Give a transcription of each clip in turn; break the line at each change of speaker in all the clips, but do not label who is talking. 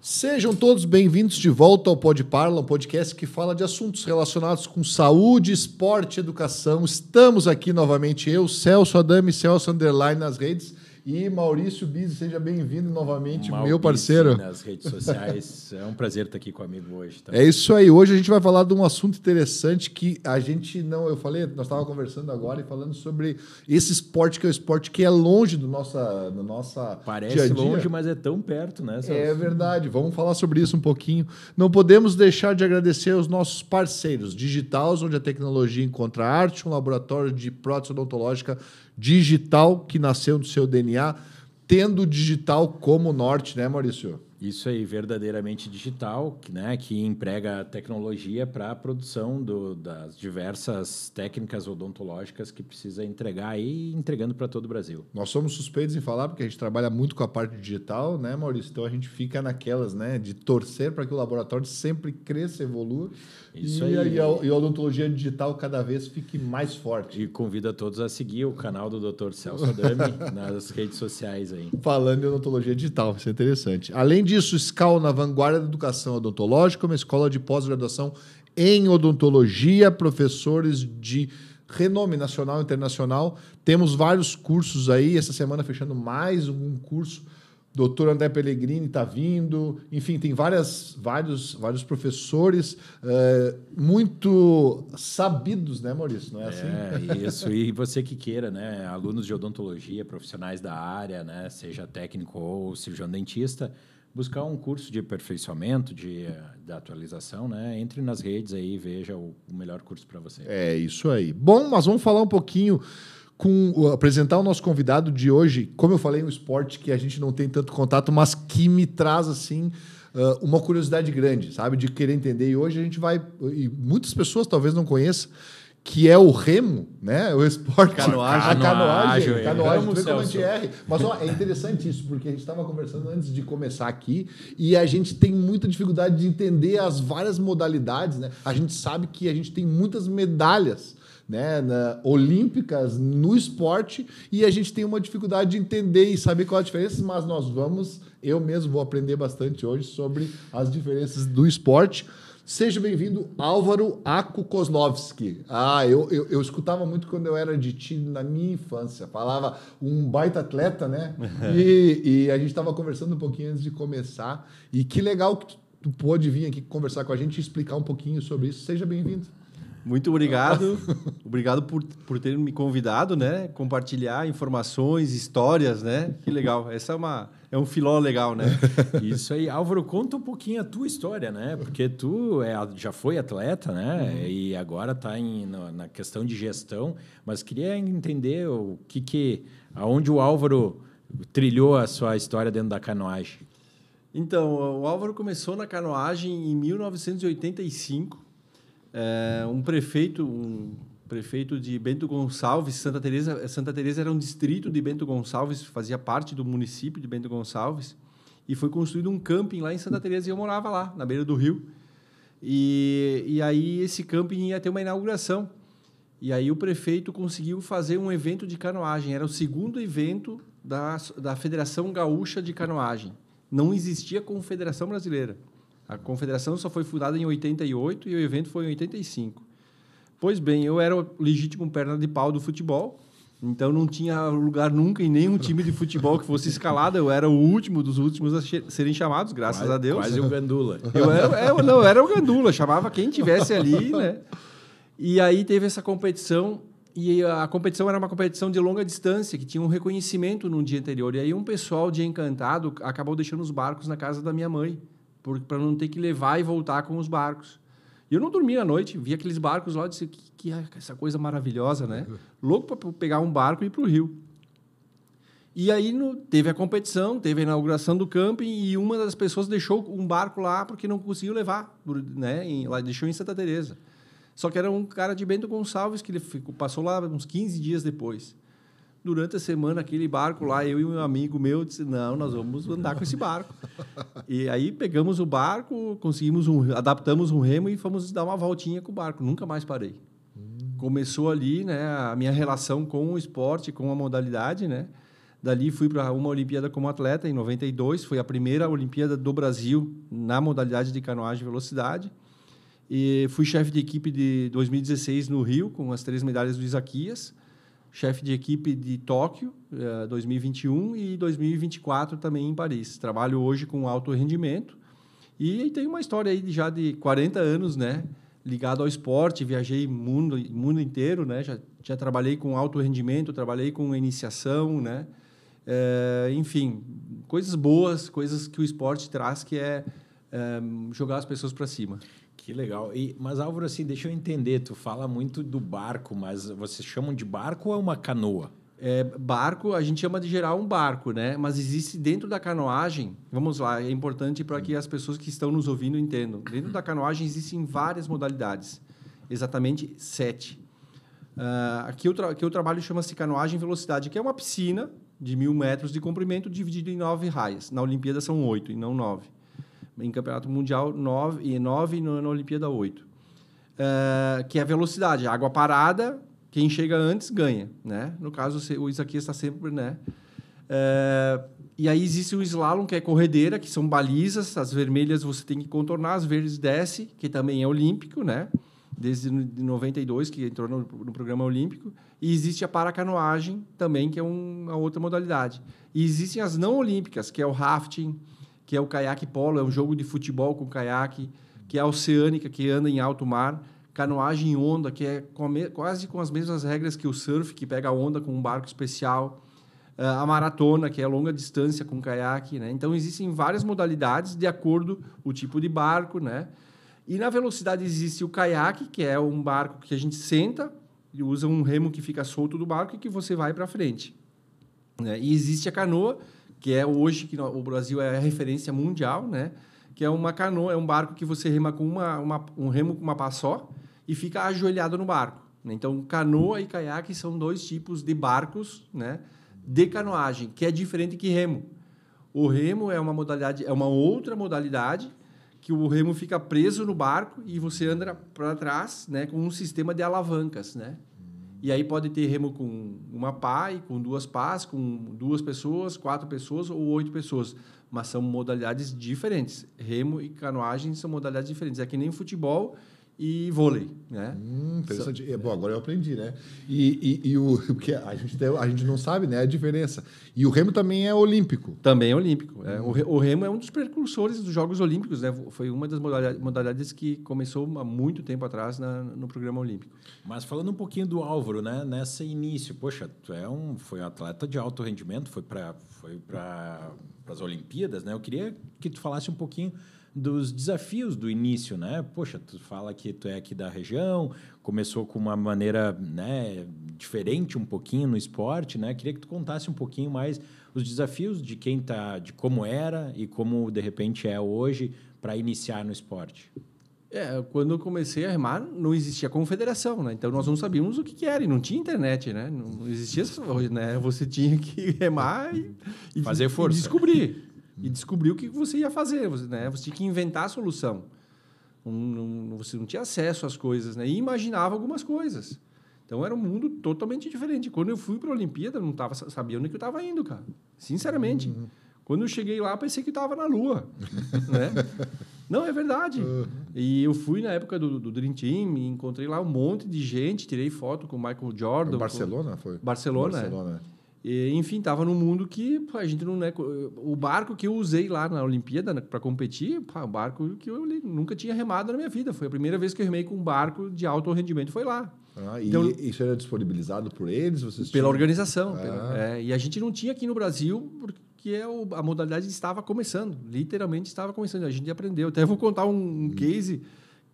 Sejam todos bem-vindos de volta ao Pode Parla, um podcast que fala de assuntos relacionados com saúde, esporte, educação. Estamos aqui novamente eu, Celso Adame, Celso Underline nas redes, e Maurício Bizzi, seja bem-vindo novamente, meu parceiro.
Nas redes sociais, é um prazer estar aqui com o amigo hoje. Tá?
É isso aí, hoje a gente vai falar de um assunto interessante que a gente não... Eu falei, nós estávamos conversando agora e falando sobre esse esporte que é o esporte que é longe do nossa
Parece
dia a dia.
longe, mas é tão perto, né, Celso?
É verdade, vamos falar sobre isso um pouquinho. Não podemos deixar de agradecer aos nossos parceiros Digitaus, onde a tecnologia encontra arte, um laboratório de prótese odontológica digital que nasceu do seu DNA, tendo o digital como norte, né, Maurício?
Isso aí, verdadeiramente digital, né, que emprega tecnologia para a produção das diversas técnicas odontológicas que precisa entregar aí, entregando para todo o Brasil.
Nós somos suspeitos em falar porque a gente trabalha muito com a parte digital, né, Maurício? Então a gente fica naquelas, né, de torcer para que o laboratório sempre cresça, evolua.
Isso
e
aí.
E a odontologia digital cada vez fique mais forte.
E convido a todos a seguir o canal do Dr. Celso Adame nas redes sociais aí.
Falando em odontologia digital, isso é interessante. Além disso, SCAL na vanguarda da educação odontológica, uma escola de pós-graduação em odontologia, professores de renome nacional e internacional. Temos vários cursos aí, essa semana fechando mais um curso. Doutor André Pellegrini está vindo, enfim, tem vários professores muito sabidos, né, Maurício? Não é assim?
É, isso. E você que queira, né, alunos de odontologia, profissionais da área, né, seja técnico ou cirurgião dentista, buscar um curso de aperfeiçoamento, de atualização, né, entre nas redes aí e veja o melhor curso para você.
É isso aí. Bom, mas vamos falar um pouquinho apresentar o nosso convidado de hoje, como eu falei, um esporte que a gente não tem tanto contato, mas que me traz, assim, uma curiosidade grande, sabe? De querer entender. E hoje a gente vai... E muitas pessoas talvez não conheçam, que é o remo, né? O esporte...
Canoagem.
Canoagem. Mas ó, é interessante isso, porque a gente estava conversando antes de começar aqui e a gente tem muita dificuldade de entender as várias modalidades, né? A gente sabe que a gente tem muitas medalhas, né, olímpicas no esporte, e a gente tem uma dificuldade de entender e saber qual é a diferença, mas eu mesmo vou aprender bastante hoje sobre as diferenças do esporte. Seja bem-vindo, Álvaro Ako Kozlovski. Eu escutava muito quando eu era de time na minha infância, falava um baita atleta, né? E a gente estava conversando um pouquinho antes de começar, e que legal que tu pôde vir aqui conversar com a gente e explicar um pouquinho sobre isso. Seja bem-vindo.
Muito obrigado. Obrigado por ter me convidado, né? Compartilhar informações, histórias, né? Que legal. Essa é um filó legal, né?
Isso aí. Álvaro, conta um pouquinho a tua história, né? Porque tu já foi atleta, né? Uhum. E agora está na questão de gestão, mas queria entender aonde o Álvaro trilhou a sua história dentro da canoagem.
Então, o Álvaro começou na canoagem em 1985. Um prefeito de Bento Gonçalves, Santa Teresa era um distrito de Bento Gonçalves, fazia parte do município de Bento Gonçalves, e foi construído um camping lá em Santa Teresa, e eu morava lá, na beira do rio. E aí esse camping ia ter uma inauguração, e aí o prefeito conseguiu fazer um evento de canoagem, era o segundo evento da Federação Gaúcha de Canoagem. Não existia Confederação Brasileira. A confederação só foi fundada em 88 e o evento foi em 85. Pois bem, eu era o legítimo perna de pau do futebol, então não tinha lugar nunca em nenhum time de futebol que fosse escalado. Eu era o último dos últimos a serem chamados, graças a Deus.
Quase o Gandula.
Eu era o Gandula, chamava quem tivesse ali, né? E aí teve essa competição, e a competição era uma competição de longa distância, que tinha um reconhecimento no dia anterior. E aí um pessoal de Encantado acabou deixando os barcos na casa da minha mãe, para não ter que levar e voltar com os barcos. E eu não dormia à noite, via aqueles barcos lá e disse, que essa coisa maravilhosa, né? Louco para pegar um barco e ir para o rio. E aí teve a competição, teve a inauguração do camping, e uma das pessoas deixou um barco lá porque não conseguiu levar, né? Deixou em Santa Teresa. Só que era um cara de Bento Gonçalves que passou lá uns 15 dias depois. Durante a semana, aquele barco lá, eu e um amigo meu disse, não, nós vamos andar com esse barco. E aí pegamos o barco, adaptamos um remo e fomos dar uma voltinha com o barco. Nunca mais parei. Começou ali, né, a minha relação com o esporte, com a modalidade, né? Dali fui para uma Olimpíada como atleta, em 92. Foi a primeira Olimpíada do Brasil na modalidade de canoagem e velocidade. E fui chefe de equipe de 2016 no Rio, com as 3 medalhas do Isaquias. Chefe de equipe de Tóquio, 2021, e 2024 também em Paris. Trabalho hoje com alto rendimento. E tem uma história aí já de 40 anos, né? Ligado ao esporte, viajei mundo inteiro, né? Já trabalhei com alto rendimento, trabalhei com iniciação, né? Enfim, coisas boas, coisas que o esporte traz, que é jogar as pessoas para cima.
Que legal. Mas, Álvaro, assim, deixa eu entender, tu fala muito do barco, mas vocês chamam de barco ou é uma canoa?
Barco, a gente chama de geral um barco, né? Mas existe dentro da canoagem, vamos lá, é importante para que as pessoas que estão nos ouvindo entendam. Dentro da canoagem existem várias modalidades, exatamente 7. Aqui o trabalho chama-se canoagem velocidade, que é uma piscina de 1.000 metros de comprimento dividida em 9 raias. Na Olimpíada são 8 e não 9. Em Campeonato Mundial, 9 e na Olimpíada, 8. Que é a velocidade, água parada. Quem chega antes ganha, né? No caso, o Isaquias está sempre, né? E aí existe o slalom, que é corredeira, que são balizas. As vermelhas você tem que contornar, as verdes desce, que também é olímpico, né? Desde 92, que entrou no programa olímpico. E existe a paracanoagem também, que é uma outra modalidade. E existem as não olímpicas, que é o rafting, que é o caiaque polo, é um jogo de futebol com caiaque, que é a oceânica, que anda em alto mar. Canoagem em onda, que é quase com as mesmas regras que o surf, que pega a onda com um barco especial. A maratona, que é a longa distância com caiaque, né? Então, existem várias modalidades de acordo com o tipo de barco, né? E na velocidade existe o caiaque, que é um barco que a gente senta e usa um remo que fica solto do barco e que você vai para frente, né? E existe a canoa, que é hoje que o Brasil é a referência mundial, né? Que é uma canoa, é um barco que você rema com um remo com uma pá só e fica ajoelhado no barco, né? Então, canoa e caiaque são 2 tipos de barcos, né, de canoagem, que é diferente que remo. O remo é uma modalidade, é uma outra modalidade que o remo fica preso no barco e você anda para trás, né, com um sistema de alavancas, né? E aí pode ter remo com uma pá e com 2 pás, com 2 pessoas, 4 pessoas ou 8 pessoas. Mas são modalidades diferentes. Remo e canoagem são modalidades diferentes. É que nem futebol e vôlei, né?
Interessante. Bom, agora eu aprendi, né? Porque a gente não sabe, né, a diferença. E o remo também é olímpico.
Também é olímpico. O remo é um dos precursores dos Jogos Olímpicos, né? Foi uma das modalidades que começou há muito tempo atrás no programa olímpico.
Mas falando um pouquinho do Álvaro, né? Nesse início, poxa, tu foi um atleta de alto rendimento, foi para as Olimpíadas, né? Eu queria que tu falasse um pouquinho dos desafios do início, né? Poxa, tu fala que tu é aqui da região, começou com uma maneira, né, diferente um pouquinho no esporte, né? Queria que tu contasse um pouquinho mais os desafios de de como era e como de repente é hoje para iniciar no esporte.
Quando eu comecei a remar, não existia confederação, né? Então nós não sabíamos o que era e não tinha internet, né? Não existia, né? Você tinha que remar e
fazer força.
E descobrir. E descobrir o que você ia fazer, né? Você tinha que inventar a solução. Você não tinha acesso às coisas, né? E imaginava algumas coisas. Então, era um mundo totalmente diferente. Quando eu fui para a Olimpíada, eu não sabia onde que eu estava indo, cara. Sinceramente. Quando eu cheguei lá, pensei que eu estava na Lua. Né? Não, é verdade. E eu fui na época do Dream Team, e encontrei lá um monte de gente, tirei foto com o Michael Jordan.
Barcelona, foi?
Barcelona. E, enfim, estava num mundo que a gente não... Né, o barco que eu usei lá na Olimpíada para competir, o barco que eu nunca tinha remado na minha vida. Foi a primeira vez que eu remei com um barco de alto rendimento, foi lá.
Então, isso era disponibilizado por eles?
Pela organização. E a gente não tinha aqui no Brasil, porque a modalidade estava começando. Literalmente estava começando. A gente aprendeu. Até vou contar um case...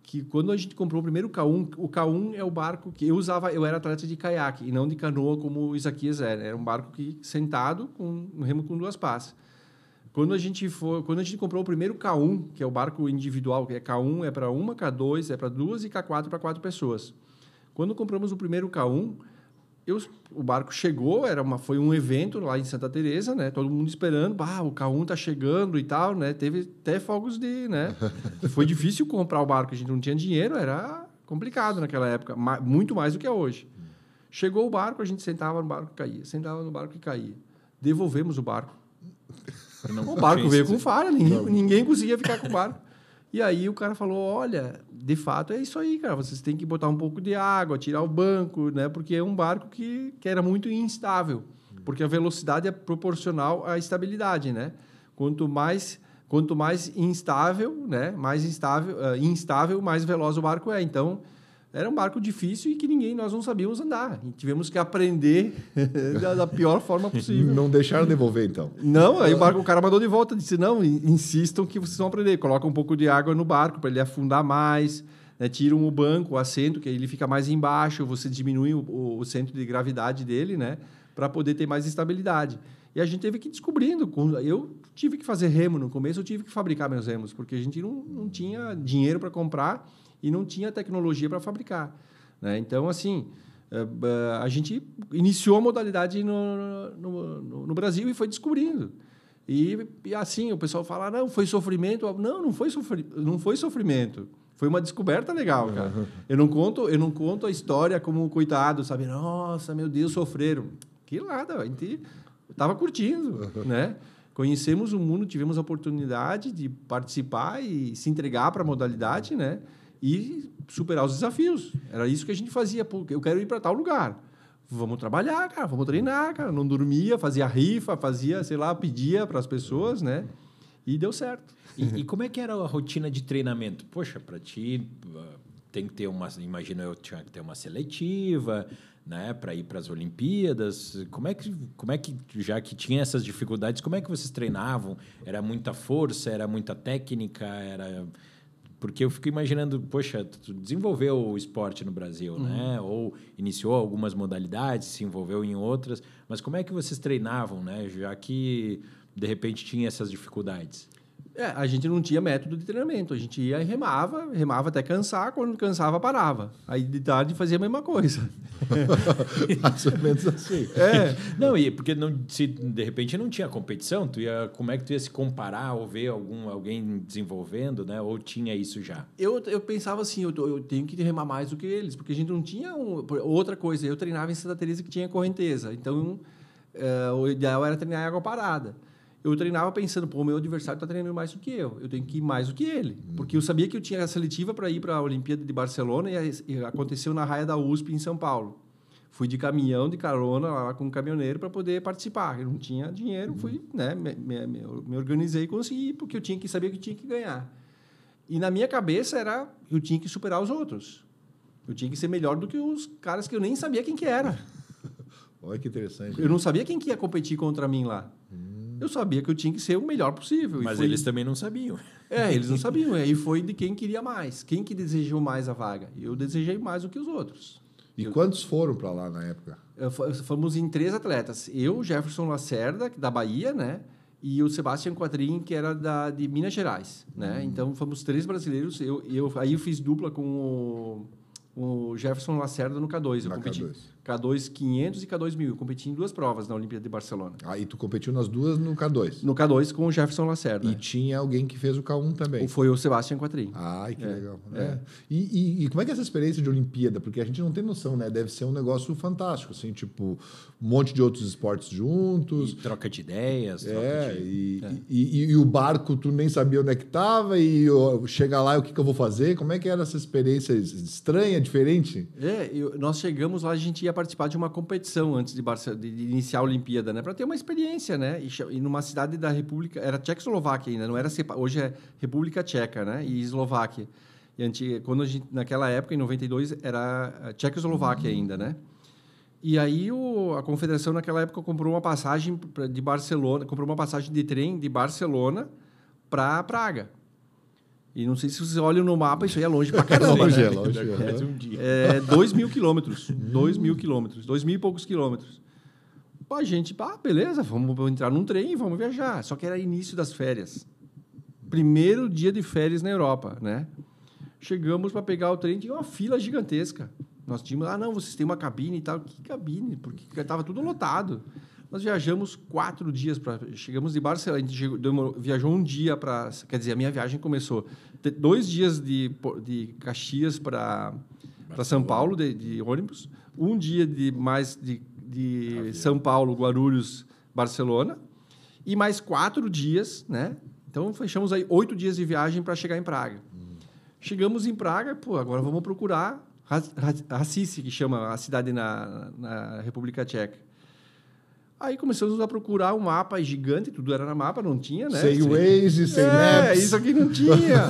que quando a gente comprou o primeiro K1, o K1 é o barco que eu usava, eu era atleta de caiaque e não de canoa como o Isaquias era. Era um barco que sentado com um remo com 2 pás. Quando a gente comprou o primeiro K1, que é o barco individual, que é K1 é para 1, K2 é para 2 e K4 para 4 pessoas. Quando compramos o primeiro K1, o barco chegou, foi um evento lá em Santa Teresa, né? Todo mundo esperando, o K1 tá chegando e tal, né? Teve até fogos né? Foi difícil comprar o barco, a gente não tinha dinheiro, era complicado naquela época, muito mais do que é hoje. Chegou o barco, a gente sentava no barco e caía, sentava no barco e caía. devolvemos o barco.
Não
O barco veio com
tinha-
falha, ninguém conseguia ficar com o barco. E aí o cara falou, olha, de fato é isso aí, cara, vocês têm que botar um pouco de água, tirar o banco, né? Porque é um barco que era muito instável, porque a velocidade é proporcional à estabilidade, né? Quanto mais instável, né? Instável, mais veloz o barco é. Então, era um barco difícil e que nós não sabíamos andar. E tivemos que aprender da pior forma possível.
Não deixaram devolver, então.
Não, aí o cara mandou de volta, disse, não, insistam que vocês vão aprender. Coloca um pouco de água no barco para ele afundar mais, né? Tiram o banco, o assento, que ele fica mais embaixo, você diminui o centro de gravidade dele, né? Para poder ter mais estabilidade. E a gente teve que ir descobrindo. Eu tive que fazer remo no começo, eu tive que fabricar meus remos, porque a gente não tinha dinheiro para comprar e não tinha tecnologia para fabricar, né? Então, assim, a gente iniciou a modalidade no Brasil e foi descobrindo. E assim, o pessoal fala, não, foi sofrimento. Não foi sofrimento. Foi uma descoberta legal, cara. Eu não conto a história como coitado, sabe? Nossa, meu Deus, sofreram. Que nada, a gente estava curtindo, né? Conhecemos o mundo, tivemos a oportunidade de participar e se entregar para a modalidade, né? E superar os desafios. Era isso que a gente fazia. Pô, eu quero ir para tal lugar. Vamos trabalhar, cara. Vamos treinar, cara. Não dormia, fazia rifa, sei lá, pedia para as pessoas, né? E deu certo.
E como é que era a rotina de treinamento? Poxa, para ti tem que ter imagino eu tinha que ter uma seletiva, né, para ir para as Olimpíadas. Como é que já que tinha essas dificuldades, como é que vocês treinavam? Era muita força, era muita técnica, porque eu fico imaginando, poxa, tu desenvolveu o esporte no Brasil, né? Ou iniciou algumas modalidades, se envolveu em outras, mas como é que vocês treinavam, né? Já que de repente tinha essas dificuldades.
A gente não tinha método de treinamento. A gente ia e remava até cansar. Quando cansava, parava. Aí de tarde fazia a mesma coisa.
Mais ou menos assim.
Não, porque se de repente não tinha competição, como é que tu ia se comparar ou ver alguém desenvolvendo, né? Ou tinha isso já?
Eu pensava assim, eu tenho que remar mais do que eles, porque a gente não tinha outra coisa. Eu treinava em Santa Teresa que tinha correnteza. Então, o ideal era treinar em água parada. Eu treinava pensando, pô, o meu adversário está treinando mais do que eu tenho que ir mais do que ele. Porque eu sabia que eu tinha a seletiva para ir para a Olimpíada de Barcelona e aconteceu na raia da USP em São Paulo. Fui de caminhão, de carona, lá com um caminhoneiro para poder participar. Eu não tinha dinheiro, fui, né, me organizei e consegui, porque eu tinha que saber que tinha que ganhar. E na minha cabeça eu tinha que superar os outros. Eu tinha que ser melhor do que os caras que eu nem sabia quem que era.
Olha que interessante.
Eu não sabia quem que ia competir contra mim lá. Eu sabia que eu tinha que ser o melhor possível.
Mas eles também não sabiam.
Eles não sabiam. E foi de quem queria mais. Quem que desejou mais a vaga. Eu desejei mais do que os outros.
E quantos foram para lá na época?
Fomos em 3 atletas. Eu, Jefferson Lacerda, da Bahia, né? E o Sebastian Quadrin, que era de Minas Gerais, né? Então, fomos 3 brasileiros. Aí eu fiz dupla com o Jefferson Lacerda no K2. Eu competi K2 500 e K2 1000. Eu competi em 2 provas na Olimpíada de Barcelona.
Aí tu competiu nas duas no K2?
No K2 com o Jefferson Lacerda.
E tinha alguém que fez o K1 também?
Foi o Sebastian Quadrin.
Ai, que legal. E como é que é essa experiência de Olimpíada? Porque a gente não tem noção, né? Deve ser um negócio fantástico, assim, tipo, um monte de outros esportes juntos.
E troca de ideias.
E o barco, tu nem sabia onde é que estava, e chega lá, o que eu vou fazer? Como é que era essa experiência estranha, diferente?
Nós chegamos lá, a gente ia participar de uma competição antes de iniciar a Olimpíada, né? Para ter uma experiência, né? E numa cidade da República, era Tchecoslováquia ainda, não era hoje é República Tcheca, né? E Eslováquia. Quando naquela época, em 92, era Tchecoslováquia ainda, né? E aí a confederação naquela época comprou uma passagem de Barcelona, comprou uma passagem de trem de Barcelona para Praga. E não sei se vocês olham no mapa, isso aí é longe pra caramba.
Longe,
né?
é longe.
2.000 quilômetros. 2.000 quilômetros. 2.000 e poucos quilômetros. Pô, a gente, beleza, vamos entrar num trem e vamos viajar. Só que era início das férias. Primeiro dia de férias na Europa, né? Chegamos para pegar o trem, tinha uma fila gigantesca. Nós tínhamos, não, vocês têm uma cabine e tal. Que cabine? Porque estava tudo lotado. Nós viajamos 4 dias chegamos de Barcelona, a gente viajou um dia para... Quer dizer, a minha viagem começou 2 dias de Caxias para São Paulo, de ônibus. Um dia de São Paulo, Guarulhos, Barcelona, e mais 4 dias, né? Então, fechamos aí 8 dias de viagem para chegar em Praga. Chegamos em Praga, agora vamos procurar Racice, que chama a cidade na República Tcheca. Aí começamos a procurar um mapa gigante, tudo era na mapa, não tinha, né?
Sem Waze, sem Maps.
Isso aqui não tinha.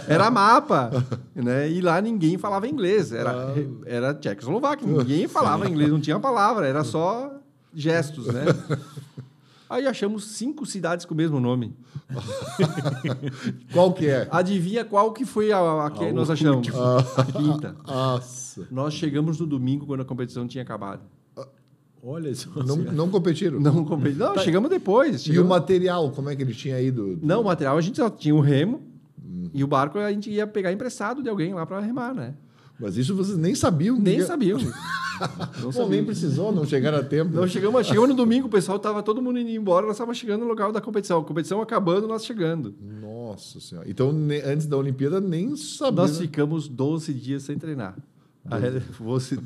Era mapa. Né? E lá ninguém falava inglês. Era Tchecoslováquia, ninguém falava inglês, não tinha palavra, era só gestos, né? Aí achamos 5 cidades com o mesmo nome.
Qual que é?
Adivinha qual que foi a que nós achamos? A quinta.
Nossa.
Nós chegamos no domingo, quando a competição tinha acabado.
Olha só.
Não competiram?
Não, chegamos depois.
E o material, como é que ele tinha ido?
Não, o material a gente só tinha o remo e o barco a gente ia pegar emprestado de alguém lá para remar, né?
Mas isso vocês nem sabiam?
Nem sabiam.
Não nem precisou, não chegaram a tempo.
Não, chegamos no domingo, o pessoal estava todo mundo indo embora, nós estávamos chegando no local da competição. A competição acabando, nós chegando.
Nossa Senhora. Então, antes da Olimpíada, nem sabia.
Nós ficamos 12 dias sem treinar. 12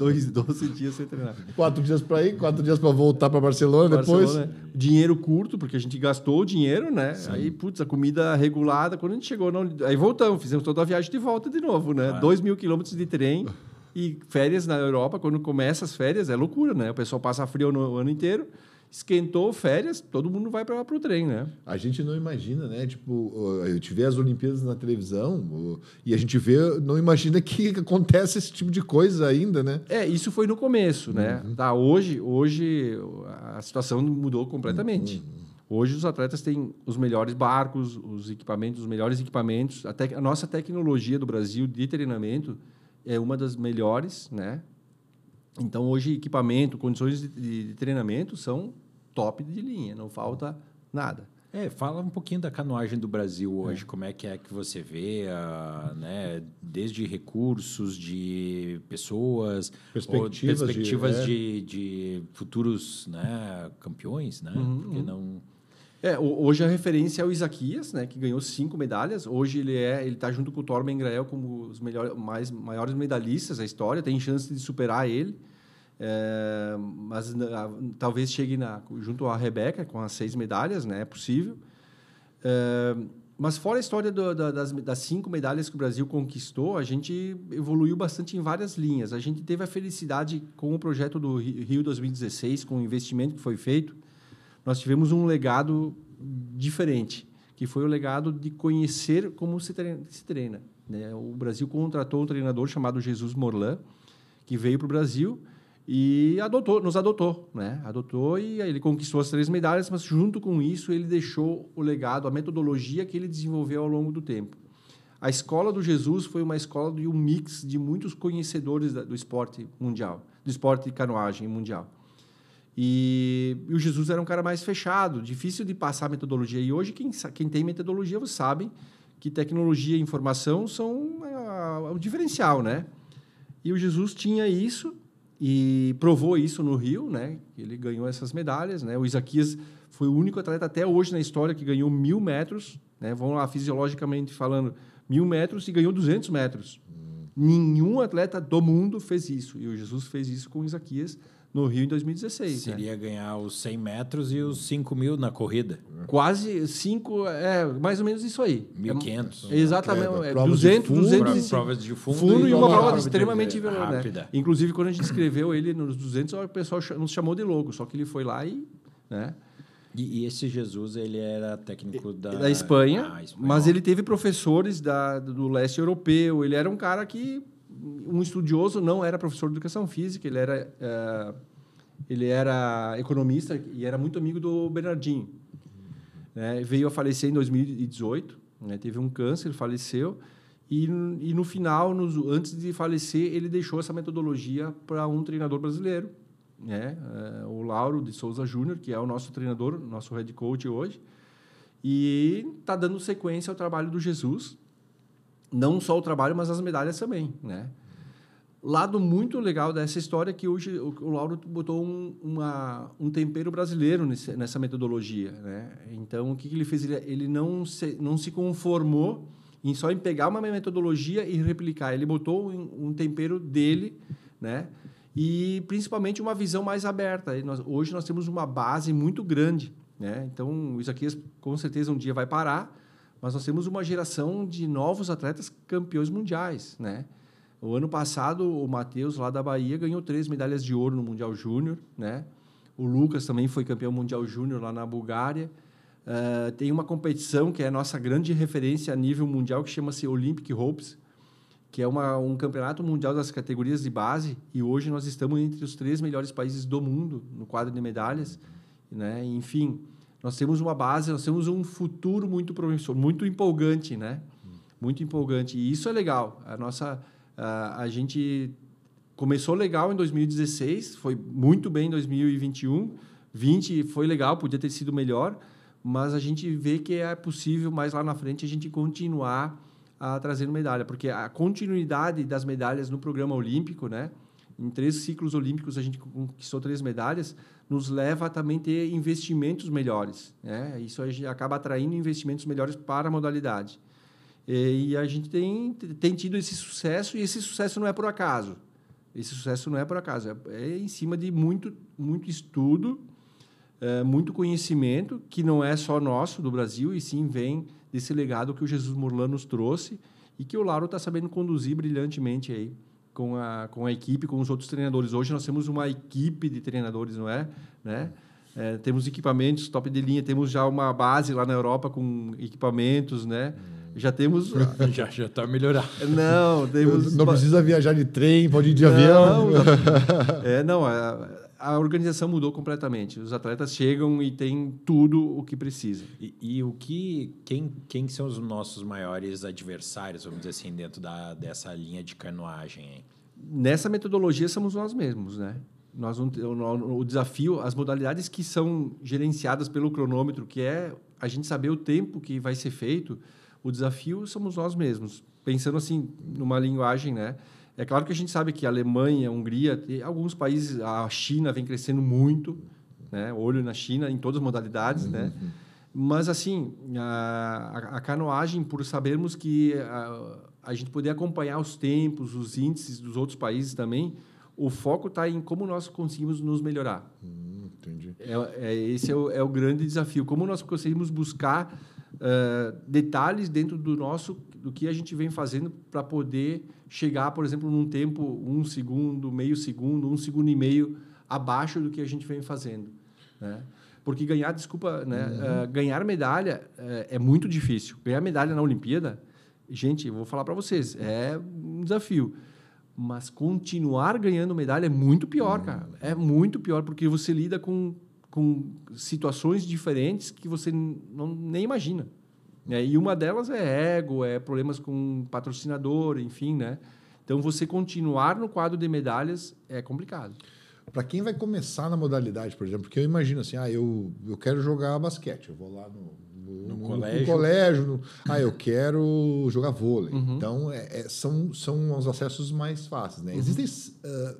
dias sem treinar.
4 dias para ir, 4 dias para voltar para Barcelona depois.
Dinheiro curto, porque a gente gastou o dinheiro, né? Sim. Aí, a comida regulada. Quando a gente chegou, aí voltamos, fizemos toda a viagem de volta de novo, né? 2.000 quilômetros de trem e férias na Europa. Quando começa as férias, é loucura, né? O pessoal passa frio no ano inteiro. Esquentou férias, todo mundo vai para o trem, né?
A gente não imagina, né? Tipo, a gente vê as Olimpíadas na televisão e a gente não imagina que acontece esse tipo de coisa ainda, né?
Isso foi no começo, né? Tá, hoje a situação mudou completamente. Hoje os atletas têm os melhores barcos, os melhores equipamentos. A nossa tecnologia do Brasil de treinamento é uma das melhores, né? Então, hoje, equipamento, condições de treinamento são top de linha, não falta nada.
Fala um pouquinho da canoagem do Brasil hoje, como é que você vê, né, desde recursos de pessoas, perspectivas de futuros, né, campeões, né? Porque não...
Hoje a referência é o Isaquias, né, que ganhou 5 medalhas. Hoje ele está junto com o Torben Grael como os maiores medalhistas da história. Tem chance de superar ele, mas talvez chegue junto à Rebeca com as 6 medalhas, né, é possível. Mas fora a história das 5 medalhas que o Brasil conquistou, a gente evoluiu bastante em várias linhas. A gente teve a felicidade com o projeto do Rio 2016, com o investimento que foi feito. Nós tivemos um legado diferente, que foi o legado de conhecer como se treina. Né? O Brasil contratou um treinador chamado Jesus Morlan, que veio para o Brasil e nos adotou. Né? Adotou e aí ele conquistou as 3 medalhas, mas junto com isso ele deixou o legado, a metodologia que ele desenvolveu ao longo do tempo. A escola do Jesus foi uma escola de um mix de muitos conhecedores do esporte mundial, do esporte de canoagem mundial. E o Jesus era um cara mais fechado, difícil de passar a metodologia. E hoje, quem tem metodologia, você sabe que tecnologia e informação são o diferencial, né? E o Jesus tinha isso e provou isso no Rio, né? Ele ganhou essas medalhas, né? O Isaquias foi o único atleta até hoje na história que ganhou 1.000 metros, né? Vamos lá, fisiologicamente falando, 1.000 metros e ganhou 200 metros. Nenhum atleta do mundo fez isso. E o Jesus fez isso com o Isaquias no Rio em 2016.
Seria ganhar os 100 metros e os 5.000 na corrida.
Quase 5, mais ou menos isso aí.
1.500.
Exatamente. 200
provas de fundo
e uma prova extremamente
rápida.
Né? Inclusive, quando a gente escreveu ele nos 200, o pessoal nos chamou de louco, só que ele foi lá e... Né?
E esse Jesus, ele era técnico
da Espanha, mas ele teve professores do leste europeu. Ele era um cara que... Um estudioso, não era professor de educação física, ele era economista e era muito amigo do Bernardinho. Né? Veio a falecer em 2018, né? Teve um câncer, faleceu, e no final, antes de falecer, ele deixou essa metodologia para um treinador brasileiro, né? O Lauro de Souza Júnior, que é o nosso treinador, nosso head coach hoje, e está dando sequência ao trabalho do Jesus. Não só o trabalho, mas as medalhas também, né? Lado muito legal dessa história é que hoje o Lauro botou um tempero brasileiro nessa metodologia, né? Então, o que ele fez? Ele não se conformou só em pegar uma metodologia e replicar. Ele botou um tempero dele, né? e principalmente uma visão mais aberta. Hoje nós temos uma base muito grande, né? Então, isso aqui com certeza um dia vai parar, mas nós temos uma geração de novos atletas campeões mundiais, né? O ano passado, o Matheus, lá da Bahia, ganhou 3 medalhas de ouro no Mundial Júnior, né? O Lucas também foi campeão mundial júnior lá na Bulgária. Tem uma competição que é a nossa grande referência a nível mundial, que chama-se Olympic Hopes, que é um campeonato mundial das categorias de base, e hoje nós estamos entre os 3 melhores países do mundo no quadro de medalhas, né? Enfim, nós temos uma base, nós temos um futuro muito promissor, muito empolgante, né? Muito empolgante, e isso é legal. A gente começou legal em 2016, foi muito bem em 2021, 20 foi legal, podia ter sido melhor, mas a gente vê que é possível mais lá na frente a gente continuar trazendo medalha, porque a continuidade das medalhas no programa olímpico, né? Em 3 ciclos olímpicos a gente conquistou 3 medalhas, nos leva a também ter investimentos melhores, né? Isso acaba atraindo investimentos melhores para a modalidade. E a gente tem tido esse sucesso, e esse sucesso não é por acaso. Esse sucesso não é por acaso, é em cima de muito estudo, muito conhecimento, que não é só nosso, do Brasil, e sim vem desse legado que o Jesus Morlan nos trouxe e que o Lauro está sabendo conduzir brilhantemente aí com a equipe, com os outros treinadores. Hoje nós temos uma equipe de treinadores, não é? Né? Temos equipamentos top de linha, temos já uma base lá na Europa com equipamentos, né? Já temos...
já está melhorado.
Não precisa viajar de trem, pode ir de avião.
A organização mudou completamente. Os atletas chegam e têm tudo o que precisam.
Quem são os nossos maiores adversários, vamos dizer assim, dentro dessa linha de canoagem? Hein?
Nessa metodologia somos nós mesmos, né? O desafio, as modalidades que são gerenciadas pelo cronômetro, que é a gente saber o tempo que vai ser feito, o desafio somos nós mesmos. Pensando assim, numa linguagem, né? É claro que a gente sabe que a Alemanha, a Hungria, alguns países, a China vem crescendo muito, né? Olho na China, em todas as modalidades, né? Mas, assim, a canoagem, por sabermos que a gente poder acompanhar os tempos, os índices dos outros países também, o foco está em como nós conseguimos nos melhorar.
Entendi.
Esse é o grande desafio. Como nós conseguimos buscar detalhes dentro do que a gente vem fazendo para poder chegar, por exemplo, num tempo 1 segundo, meio segundo, 1 segundo e meio abaixo do que a gente vem fazendo, né? Porque ganhar medalha é muito difícil. Ganhar medalha na Olimpíada, gente, eu vou falar para vocês, é um desafio. Mas continuar ganhando medalha é muito pior, cara. É muito pior, porque você lida com situações diferentes que você nem imagina. Né? E uma delas é ego, é problemas com patrocinador, enfim, né? Então, você continuar no quadro de medalhas é complicado.
Para quem vai começar na modalidade, por exemplo, porque eu imagino assim, eu quero jogar basquete, eu vou lá no colégio, eu quero jogar vôlei. Então, são os acessos mais fáceis, né? Existem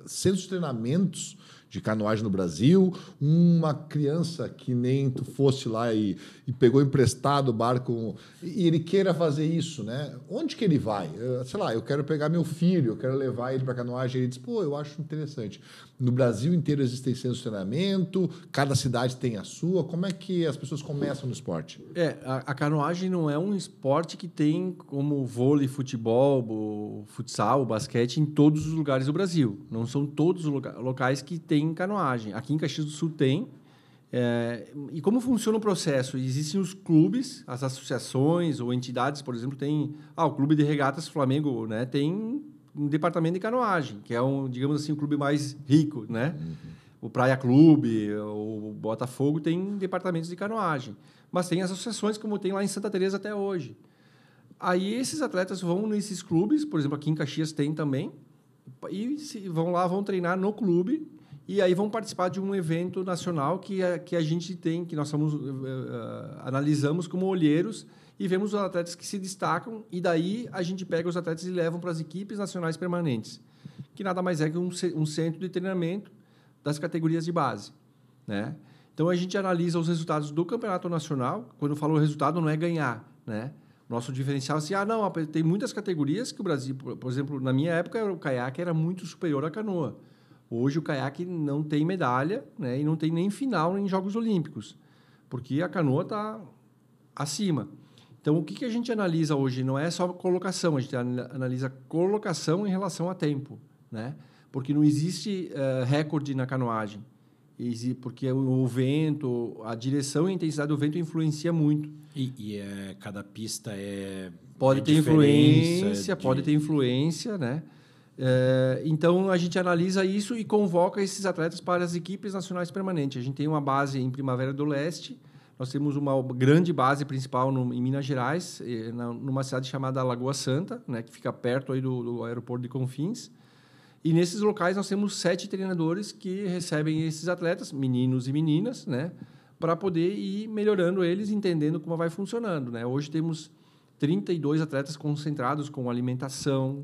centros de treinamentos de canoagem no Brasil, uma criança que nem tu fosse lá e pegou emprestado o barco e ele queira fazer isso, né? Onde que ele vai? Sei lá, eu quero pegar meu filho, eu quero levar ele para canoagem, ele diz, eu acho interessante. No Brasil inteiro existem centros de treinamento, cada cidade tem a sua. Como é que as pessoas começam no esporte?
A canoagem não é um esporte que tem como vôlei, futebol, futsal, basquete em todos os lugares do Brasil. Não são todos os locais que têm canoagem. Aqui em Caxias do Sul tem. E como funciona o processo? Existem os clubes, as associações ou entidades, por exemplo, tem o Clube de Regatas Flamengo, né? Tem um departamento de canoagem, que é digamos assim, um clube mais rico, né? O Praia Clube, o Botafogo tem departamentos de canoagem, mas tem as associações como tem lá em Santa Teresa até hoje. Aí esses atletas vão nesses clubes, por exemplo, aqui em Caxias tem também, e vão treinar no clube. E aí vão participar de um evento nacional que a gente tem, que nós analisamos como olheiros e vemos os atletas que se destacam, e daí a gente pega os atletas e levam para as equipes nacionais permanentes, que nada mais é que um centro de treinamento das categorias de base, né? Então, a gente analisa os resultados do campeonato nacional. Quando eu falo resultado, não é ganhar, né? Nosso diferencial é assim, tem muitas categorias que o Brasil, por exemplo, na minha época, o caiaque era muito superior à canoa. Hoje o caiaque não tem medalha, né? E não tem nem final em Jogos Olímpicos, porque a canoa está acima. Então, o que a gente analisa hoje não é só colocação, a gente analisa colocação em relação a tempo, né? Porque não existe recorde na canoagem, porque o vento, a direção e a intensidade do vento influencia muito.
Cada pista
pode ter influência, né? Então, a gente analisa isso e convoca esses atletas para as equipes nacionais permanentes. A gente tem uma base em Primavera do Leste, nós temos uma grande base principal em Minas Gerais, numa cidade chamada Lagoa Santa, né, que fica perto aí do aeroporto de Confins. E nesses locais nós temos 7 treinadores que recebem esses atletas, meninos e meninas, né, para poder ir melhorando eles, entendendo como vai funcionando, né? Hoje temos 32 atletas concentrados com alimentação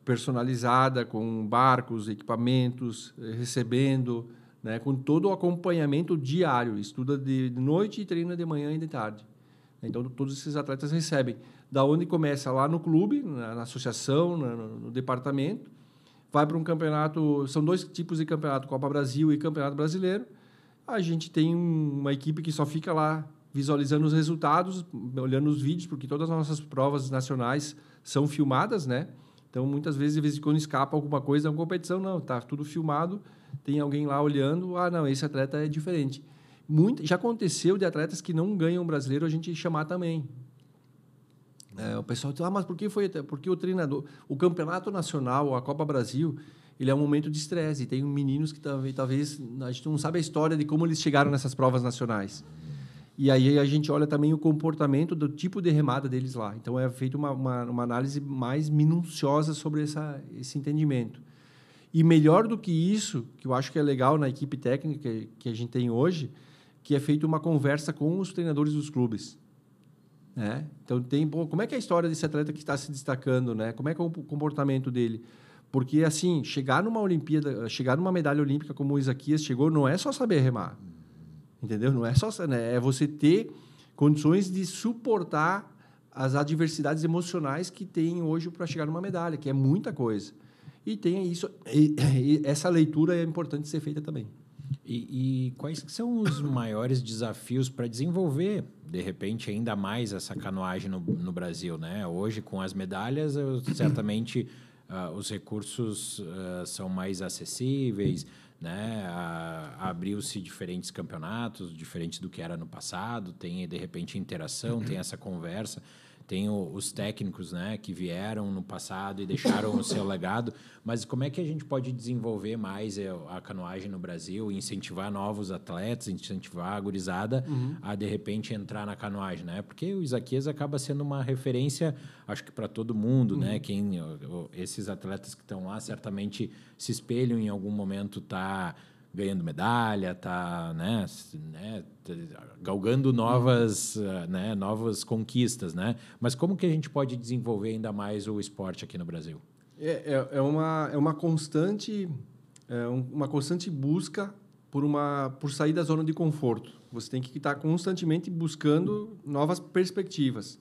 personalizada, com barcos, equipamentos, recebendo, né, com todo o acompanhamento diário, estuda de noite e treina de manhã e de tarde. Então, todos esses atletas recebem. Da onde começa lá no clube, na associação, no departamento, vai para um campeonato, são 2 tipos de campeonato, Copa Brasil e Campeonato Brasileiro. A gente tem uma equipe que só fica lá visualizando os resultados, olhando os vídeos, porque todas as nossas provas nacionais são filmadas, né? Então, muitas vezes, de vez em quando escapa alguma coisa na competição, não, está tudo filmado, tem alguém lá olhando, não, esse atleta é diferente. Já aconteceu de atletas que não ganham brasileiro a gente chamar também. O pessoal diz, mas por que foi? Porque o treinador, o campeonato nacional, a Copa Brasil, ele é um momento de estresse. E tem meninos que talvez a gente não sabe a história de como eles chegaram nessas provas nacionais. E aí a gente olha também o comportamento do tipo de remada deles lá. Então, é feita uma análise mais minuciosa sobre esse entendimento. E melhor do que isso, que eu acho que é legal na equipe técnica que a gente tem hoje, que é feita uma conversa com os treinadores dos clubes. Né? Então, como é que é a história desse atleta que está se destacando? Né? Como é que é o comportamento dele? Porque, assim, chegar numa Olimpíada, chegar numa medalha olímpica como o Isaquias chegou, não é só saber remar. Entendeu? Não é só, né? É você ter condições de suportar as adversidades emocionais que tem hoje para chegar numa medalha, que é muita coisa. E tem isso, essa leitura é importante ser feita também.
E quais são os maiores desafios para desenvolver, de repente, ainda mais essa canoagem no Brasil, né? Hoje, com as medalhas, certamente os recursos são mais acessíveis, né? Abriu-se diferentes campeonatos, diferentes do que era no passado, tem, de repente, interação, tem essa conversa, tem os técnicos, né, que vieram no passado e deixaram o seu legado, mas como é que a gente pode desenvolver mais a canoagem no Brasil, incentivar novos atletas, incentivar a gurizada a, de repente, entrar na canoagem, né? Porque o Isaquias acaba sendo uma referência, acho que para todo mundo, né? Esses atletas que estão lá certamente se espelham em algum momento, tá ganhando medalha, tá, né, galgando novas conquistas, né? Mas como que a gente pode desenvolver ainda mais o esporte aqui no Brasil?
É uma constante busca por sair da zona de conforto. Você tem que estar constantemente buscando novas perspectivas.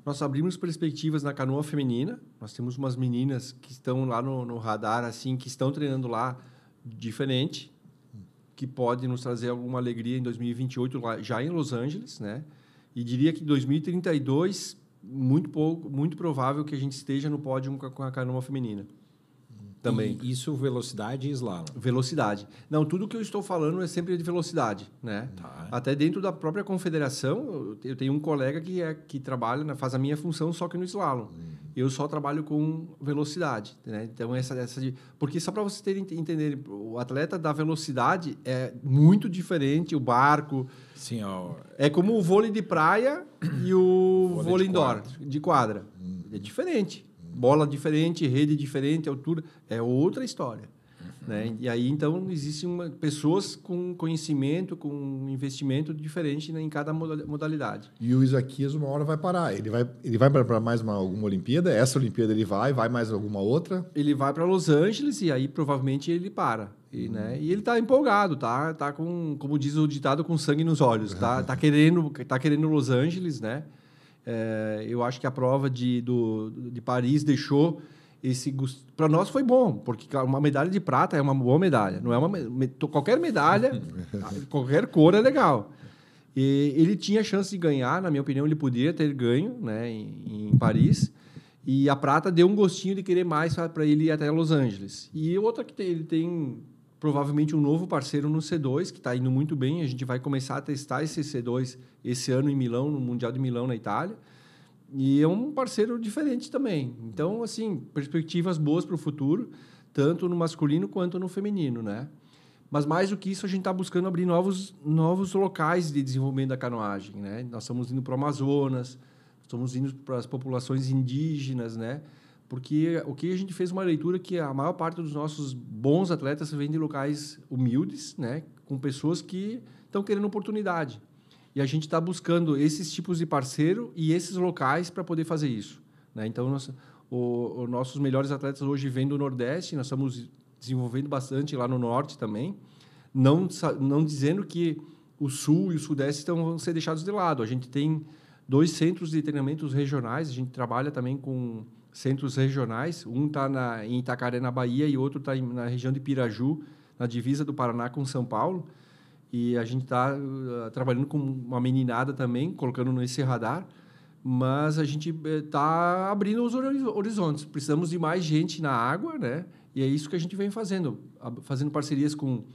Nós abrimos perspectivas na canoa feminina. Nós temos umas meninas que estão lá no radar, assim, que estão treinando lá diferente, que pode nos trazer alguma alegria em 2028, já em Los Angeles, né? E diria que em 2032, muito provável que a gente esteja no pódio com a canoa feminina. Também.
E isso, velocidade e slalom?
Velocidade. Não, tudo que eu estou falando é sempre de velocidade, né?
Tá.
Até dentro da própria confederação, eu tenho um colega que trabalha, né, faz a minha função só que no slalom. Eu só trabalho com velocidade, né? Então, porque só para vocês entenderem, o atleta da velocidade é muito diferente, o barco...
Sim,
é como o vôlei de praia e o vôlei indoor, de quadra. É diferente. Bola diferente, rede diferente, altura, é outra história. Né? E aí, então, existem pessoas com conhecimento, com investimento diferente, né, em cada modalidade.
E o Isaquias, uma hora vai parar. Ele vai para mais alguma Olimpíada? Essa Olimpíada ele vai mais alguma outra?
Ele vai para Los Angeles e aí, provavelmente, ele para. Né? E ele está empolgado, tá com, como diz o ditado, com sangue nos olhos. Tá querendo Los Angeles, né? Eu acho que a prova de Paris deixou para nós foi bom, porque uma medalha de prata é uma boa medalha. Não é qualquer medalha, qualquer cor é legal. E ele tinha chance de ganhar, na minha opinião, ele poderia ter ganho, né, em Paris. E a prata deu um gostinho de querer mais para ele ir até Los Angeles. E outra que ele tem provavelmente um novo parceiro no C2, que está indo muito bem. A gente vai começar a testar esse C2 esse ano em Milão, no Mundial de Milão, na Itália. E é um parceiro diferente também. Então, assim, perspectivas boas para o futuro, tanto no masculino quanto no feminino, né? Mas, mais do que isso, a gente está buscando abrir novos locais de desenvolvimento da canoagem, né? Nós estamos indo para o Amazonas, estamos indo para as populações indígenas, né? Porque o que a gente fez uma leitura que a maior parte dos nossos bons atletas vem de locais humildes, né? Com pessoas que estão querendo oportunidade. E a gente está buscando esses tipos de parceiro e esses locais para poder fazer isso, né? Então, os nossos melhores atletas hoje vêm do Nordeste, nós estamos desenvolvendo bastante lá no Norte também, não dizendo que o Sul e o Sudeste vão ser deixados de lado. A gente tem 2 centros de treinamentos regionais, a gente trabalha também com centros regionais, um está em Itacaré, na Bahia, e outro está na região de Piraju, na divisa do Paraná com São Paulo. E a gente está trabalhando com uma meninada também, colocando nesse radar, mas a gente está abrindo os horizontes. Precisamos de mais gente na água, né? E é isso que a gente vem fazendo parcerias com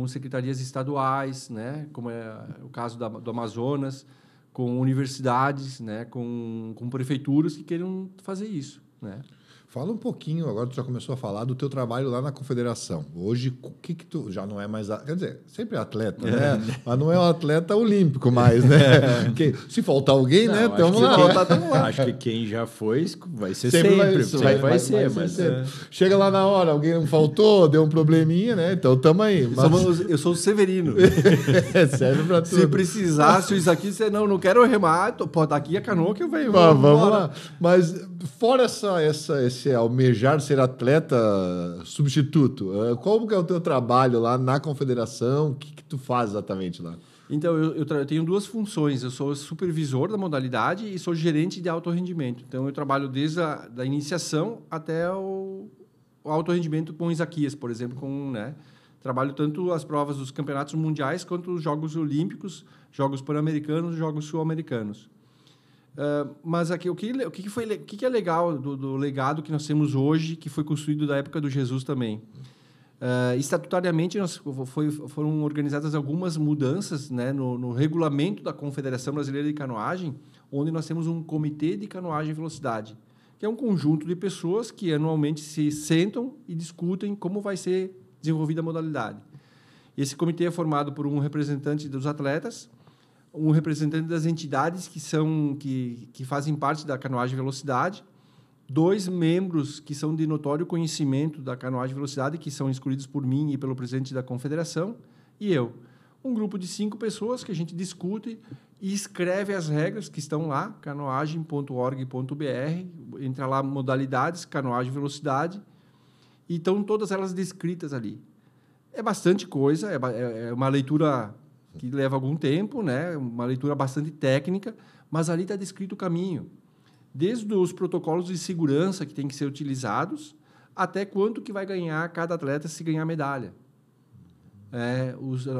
secretarias estaduais, né? Como é o caso do Amazonas, com universidades, né? Com prefeituras que queiram fazer isso, né?
Fala um pouquinho, agora tu já começou a falar do teu trabalho lá na Confederação. Hoje, o que tu já não é mais... Quer dizer, sempre atleta, né? Mas não é um atleta olímpico mais, né? Porque se faltar alguém, né? Tamo lá.
Acho que quem já foi vai ser
sempre.
Vai ser.
Chega lá na hora, alguém não faltou, deu um probleminha, né? Então, tamo aí. Mas...
Eu sou o Severino.
Serve pra tudo.
Se precisar, se isso aqui, você não quero remar, pô, daqui a canoa que eu venho.
Vamos lá. Mas fora esse almejar ser atleta substituto, qual que é o teu trabalho lá na Confederação? O que tu faz exatamente lá?
Então, eu tenho 2 funções. Eu sou supervisor da modalidade e sou gerente de alto rendimento. Então, eu trabalho desde a iniciação até o alto rendimento com Isaquias, por exemplo. Né? Trabalho tanto as provas dos campeonatos mundiais quanto os Jogos Olímpicos, Jogos Pan-Americanos e Jogos Sul-Americanos. Mas aqui, o que é legal do legado que nós temos hoje, que foi construído da época do Jesus também? Estatutariamente, foram organizadas algumas mudanças, né, no regulamento da Confederação Brasileira de Canoagem, onde nós temos um comitê de canoagem e velocidade, que é um conjunto de pessoas que anualmente se sentam e discutem como vai ser desenvolvida a modalidade. Esse comitê é formado por um representante dos atletas, um representante das entidades que fazem parte da canoagem e velocidade, 2 membros que são de notório conhecimento da canoagem e velocidade, que são escolhidos por mim e pelo presidente da confederação, e eu. Um grupo de 5 pessoas que a gente discute e escreve as regras que estão lá, canoagem.org.br, entra lá modalidades, canoagem e velocidade, e estão todas elas descritas ali. É bastante coisa, é uma leitura que leva algum tempo, né? Uma leitura bastante técnica, mas ali está descrito o caminho. Desde os protocolos de segurança que têm que ser utilizados, até quanto que vai ganhar cada atleta se ganhar medalha.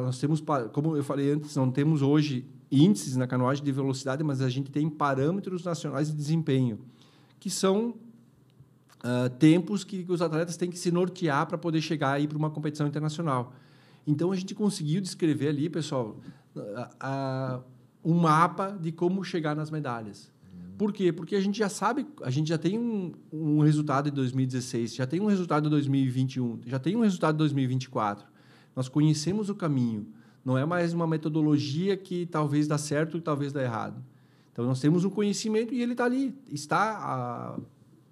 Nós temos, como eu falei antes, não temos hoje índices na canoagem de velocidade, mas a gente tem parâmetros nacionais de desempenho, que são tempos que os atletas têm que se nortear para poder chegar aí para uma competição internacional. Então, a gente conseguiu descrever ali, pessoal, um mapa de como chegar nas medalhas. Por quê? Porque a gente já sabe, a gente já tem um resultado de 2016, já tem um resultado de 2021, já tem um resultado de 2024. Nós conhecemos o caminho. Não é mais uma metodologia que talvez dá certo e talvez dá errado. Então, nós temos um conhecimento e ele está ali.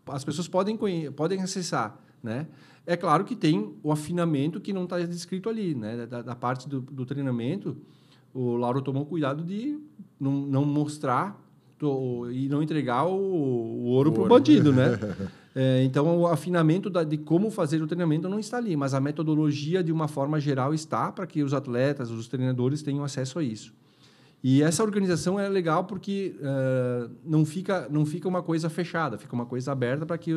As pessoas podem acessar, né? É claro que tem o afinamento que não está descrito ali, né? Da parte do treinamento, o Lauro tomou cuidado de não mostrar e não entregar o ouro para o bandido, né? Então, o afinamento de como fazer o treinamento não está ali, mas a metodologia, de uma forma geral, está para que os atletas, os treinadores tenham acesso a isso. E essa organização é legal porque não fica uma coisa fechada, fica uma coisa aberta para que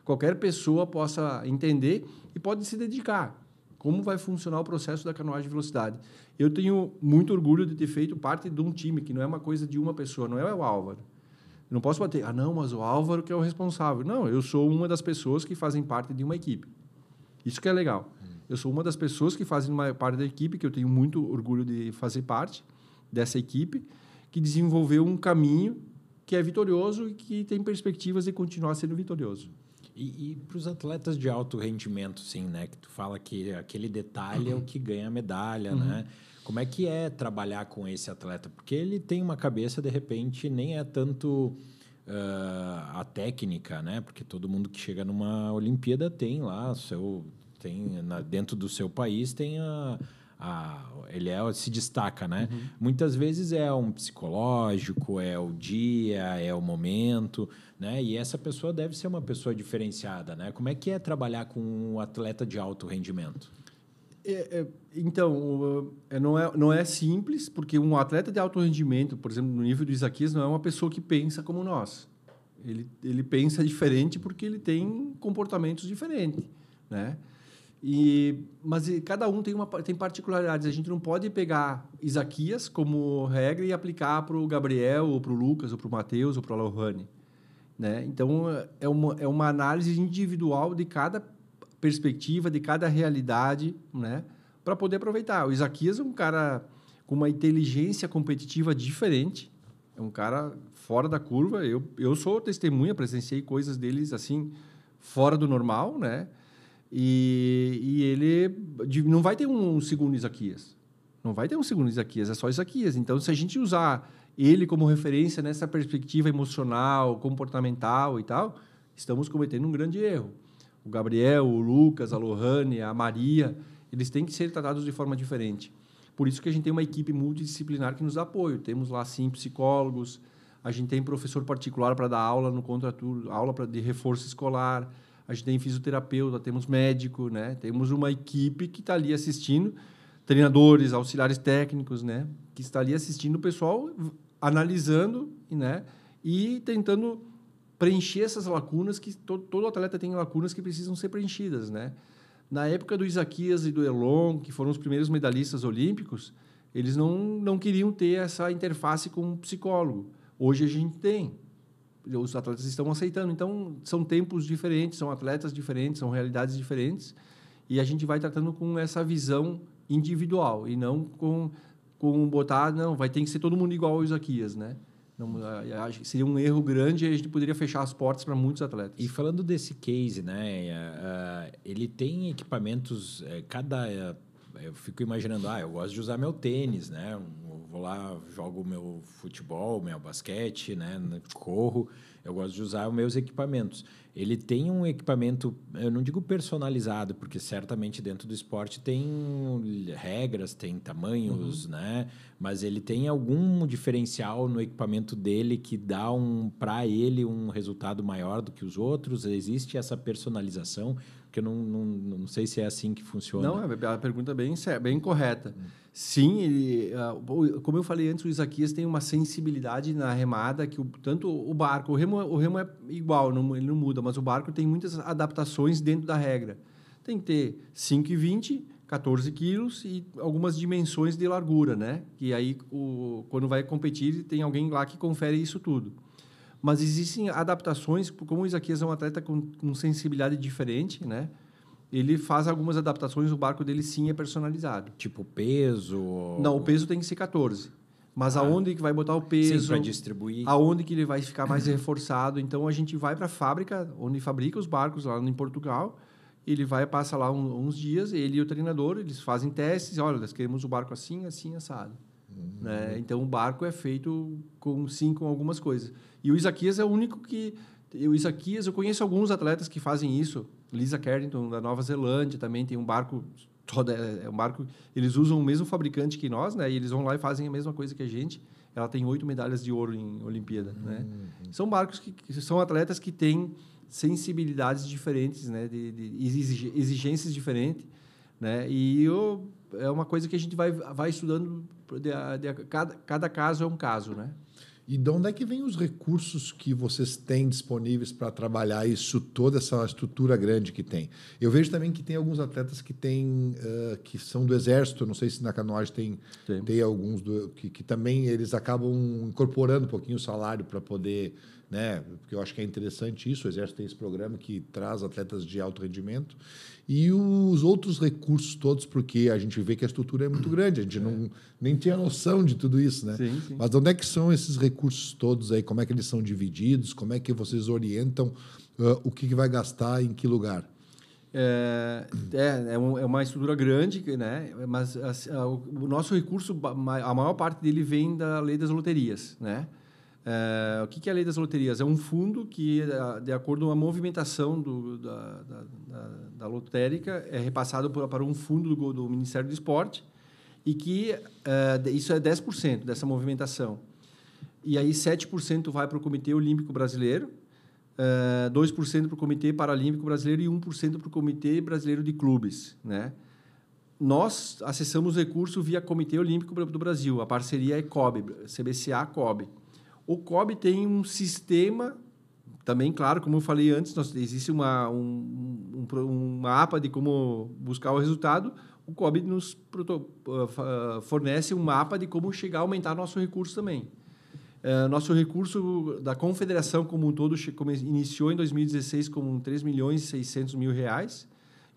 qualquer pessoa possa entender e pode se dedicar. Como vai funcionar o processo da canoagem de velocidade? Eu tenho muito orgulho de ter feito parte de um time, que não é uma coisa de uma pessoa, não é o Álvaro. Eu não posso bater, não, mas o Álvaro que é o responsável. Não, eu sou uma das pessoas que fazem parte de uma equipe. Isso que é legal. Eu sou uma das pessoas que fazem parte da equipe, que eu tenho muito orgulho de fazer parte dessa equipe, que desenvolveu um caminho que é vitorioso e que tem perspectivas de continuar sendo vitorioso.
E para os atletas de alto rendimento, sim, né? Que tu fala que aquele detalhe é o que ganha a medalha, né? Como é que é trabalhar com esse atleta? Porque ele tem uma cabeça, de repente, nem é tanto a técnica, né? Porque todo mundo que chega numa Olimpíada tem lá dentro do seu país tem ele se destaca, né? Muitas vezes é um psicológico, é o dia, é o momento, né? E essa pessoa deve ser uma pessoa diferenciada, né? Como é que é trabalhar com um atleta de alto rendimento?
Então, não é simples, porque um atleta de alto rendimento, por exemplo, no nível do Isaquias, não é uma pessoa que pensa como nós. Ele pensa diferente porque ele tem comportamentos diferentes, né? Mas cada um tem particularidades. A gente não pode pegar Isaquias como regra e aplicar para o Gabriel, ou para o Lucas, ou para o Matheus, ou para o Lohane, né? Então, é uma análise individual de cada perspectiva, de cada realidade, né? Para poder aproveitar. O Isaquias é um cara com uma inteligência competitiva diferente, é um cara fora da curva. Eu sou testemunha, presenciei coisas deles assim, fora do normal, né? E ele não vai ter um segundo Isaquias. Não vai ter um segundo Isaquias, é só Isaquias. Então, se a gente usar ele como referência nessa perspectiva emocional, comportamental e tal, estamos cometendo um grande erro. O Gabriel, o Lucas, a Lohane, a Maria, eles têm que ser tratados de forma diferente. Por isso que a gente tem uma equipe multidisciplinar que nos dá apoio. Temos lá, sim, psicólogos, a gente tem professor particular para dar aula no contraturno, aula de reforço escolar, a gente tem fisioterapeuta, temos médico, né? Temos uma equipe que está ali assistindo, treinadores, auxiliares técnicos, né? Que está ali assistindo o pessoal, analisando, né? E tentando preencher essas lacunas, que todo atleta tem lacunas que precisam ser preenchidas, né? Na época do Isaquias e do Elon, que foram os primeiros medalhistas olímpicos, eles não queriam ter essa interface com um psicólogo. Hoje a gente tem. Os atletas estão aceitando. Então, são tempos diferentes, são atletas diferentes, são realidades diferentes, e a gente vai tratando com essa visão individual e não com botar, não, vai ter que ser todo mundo igual ao Isaquias, né? Não, seria um erro grande e a gente poderia fechar as portas para muitos atletas.
E falando desse case, né? Ele tem equipamentos, eu fico imaginando, eu gosto de usar meu tênis, né? Eu vou lá, jogo meu futebol, meu basquete, né? Corro, eu gosto de usar os meus equipamentos. Ele tem um equipamento, eu não digo personalizado, porque certamente dentro do esporte tem regras, tem tamanhos, né? Mas ele tem algum diferencial no equipamento dele que dá para ele um resultado maior do que os outros? Existe essa personalização? Porque eu não sei se é assim que funciona.
Não, a pergunta é bem correta. Sim, como eu falei antes, o Isaquias tem uma sensibilidade na remada que tanto o barco, o remo é igual, ele não muda, mas o barco tem muitas adaptações dentro da regra. Tem que ter 5,20, 14 quilos e algumas dimensões de largura, né? Que aí, quando vai competir, tem alguém lá que confere isso tudo. Mas existem adaptações, como o Isaquias é um atleta com sensibilidade diferente, né? Ele faz algumas adaptações, o barco dele sim é personalizado.
Tipo peso?
Não, o peso tem que ser 14. Mas aonde que vai botar o peso?
Sim, para distribuir.
Aonde que ele vai ficar mais reforçado? Então, a gente vai para a fábrica, onde fabrica os barcos, lá em Portugal. Ele passa lá uns dias, ele e o treinador, eles fazem testes. Olha, nós queremos o barco assim, assim, assado. Né? Então, o barco é feito com algumas coisas. E o Isaquias é o único que... eu conheço alguns atletas que fazem isso. Lisa Carrington, da Nova Zelândia, também tem um barco... Eles usam o mesmo fabricante que nós, né? E eles vão lá e fazem a mesma coisa que a gente. Ela tem 8 medalhas de ouro em Olimpíada, né? São barcos que são atletas que têm sensibilidades diferentes, né? De exigências diferentes, né? E é uma coisa que a gente vai estudando, cada caso é um caso, né?
E de onde é que vem os recursos que vocês têm disponíveis para trabalhar isso, toda essa estrutura grande que tem? Eu vejo também que tem alguns atletas que têm, que são do Exército, não sei se na canoagem tem alguns que também eles acabam incorporando um pouquinho o salário para poder, né? Porque eu acho que é interessante isso, o Exército tem esse programa que traz atletas de alto rendimento. E os outros recursos todos, porque a gente vê que a estrutura é muito grande, a gente nem tinha noção de tudo isso, né?
Sim.
Mas onde é que são esses recursos todos aí? Como é que eles são divididos? Como é que vocês orientam o que vai gastar em que lugar?
É uma estrutura grande, né? Mas o nosso recurso, a maior parte dele vem da Lei das Loterias, né? O que é a Lei das Loterias? É um fundo que, de acordo com a movimentação da lotérica, é repassado para um fundo do Ministério do Esporte e que isso é 10% dessa movimentação. E aí 7% vai para o Comitê Olímpico Brasileiro, 2% para o Comitê Paralímpico Brasileiro e 1% para o Comitê Brasileiro de Clubes, né? Nós acessamos recurso via Comitê Olímpico do Brasil, a parceria é COB, CBCA-COB. O COB tem um sistema, também, claro, como eu falei antes, existe uma APA de como buscar o resultado, o COB nos fornece um mapa de como chegar a aumentar nosso recurso também. Nosso recurso da confederação como um todo iniciou em 2016 com 3 milhões e 600 mil reais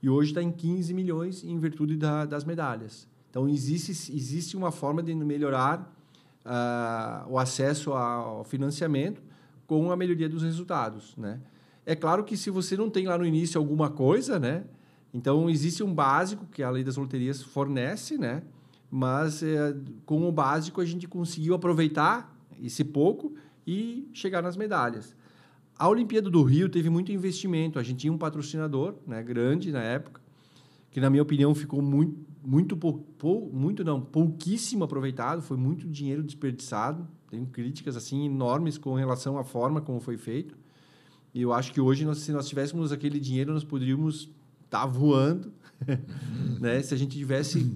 e hoje está em 15 milhões em virtude das medalhas. Então, existe uma forma de melhorar o acesso ao financiamento com a melhoria dos resultados, né? É claro que se você não tem lá no início alguma coisa, né? Então, existe um básico que a Lei das Loterias fornece, né? Mas com o básico a gente conseguiu aproveitar esse pouco e chegar nas medalhas. A Olimpíada do Rio teve muito investimento. A gente tinha um patrocinador, né, grande na época, que, na minha opinião, ficou pouquíssimo aproveitado, foi muito dinheiro desperdiçado. Tenho críticas assim enormes com relação à forma como foi feito. E eu acho que hoje, se nós tivéssemos aquele dinheiro, nós poderíamos estar voando, né? Se a gente tivesse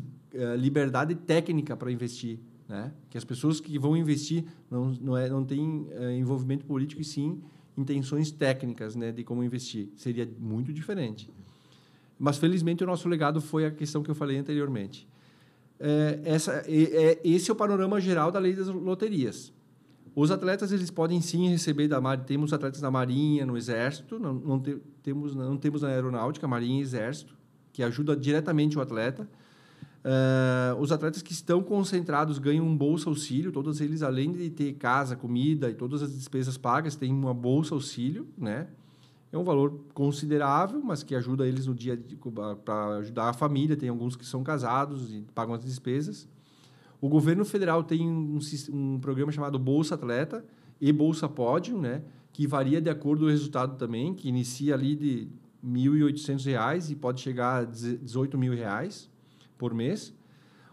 liberdade técnica para investir, né? Que as pessoas que vão investir não têm envolvimento político e sim intenções técnicas, né, de como investir. Seria muito diferente. Mas, felizmente, o nosso legado foi a questão que eu falei anteriormente. Esse é o panorama geral da Lei das Loterias. Os atletas eles podem, sim, receber temos atletas da Marinha, no Exército, não temos na Aeronáutica, Marinha e Exército, que ajuda diretamente o atleta. Os atletas que estão concentrados ganham um bolsa auxílio, todos eles, além de ter casa, comida e todas as despesas pagas, têm uma bolsa auxílio, né? É um valor considerável, mas que ajuda eles no dia para ajudar a família. Tem alguns que são casados e pagam as despesas. O governo federal tem um programa chamado Bolsa Atleta e Bolsa Pódio, né, que varia de acordo com o resultado também, que inicia ali de R$ 1.800 e pode chegar a R$ 18.000 por mês.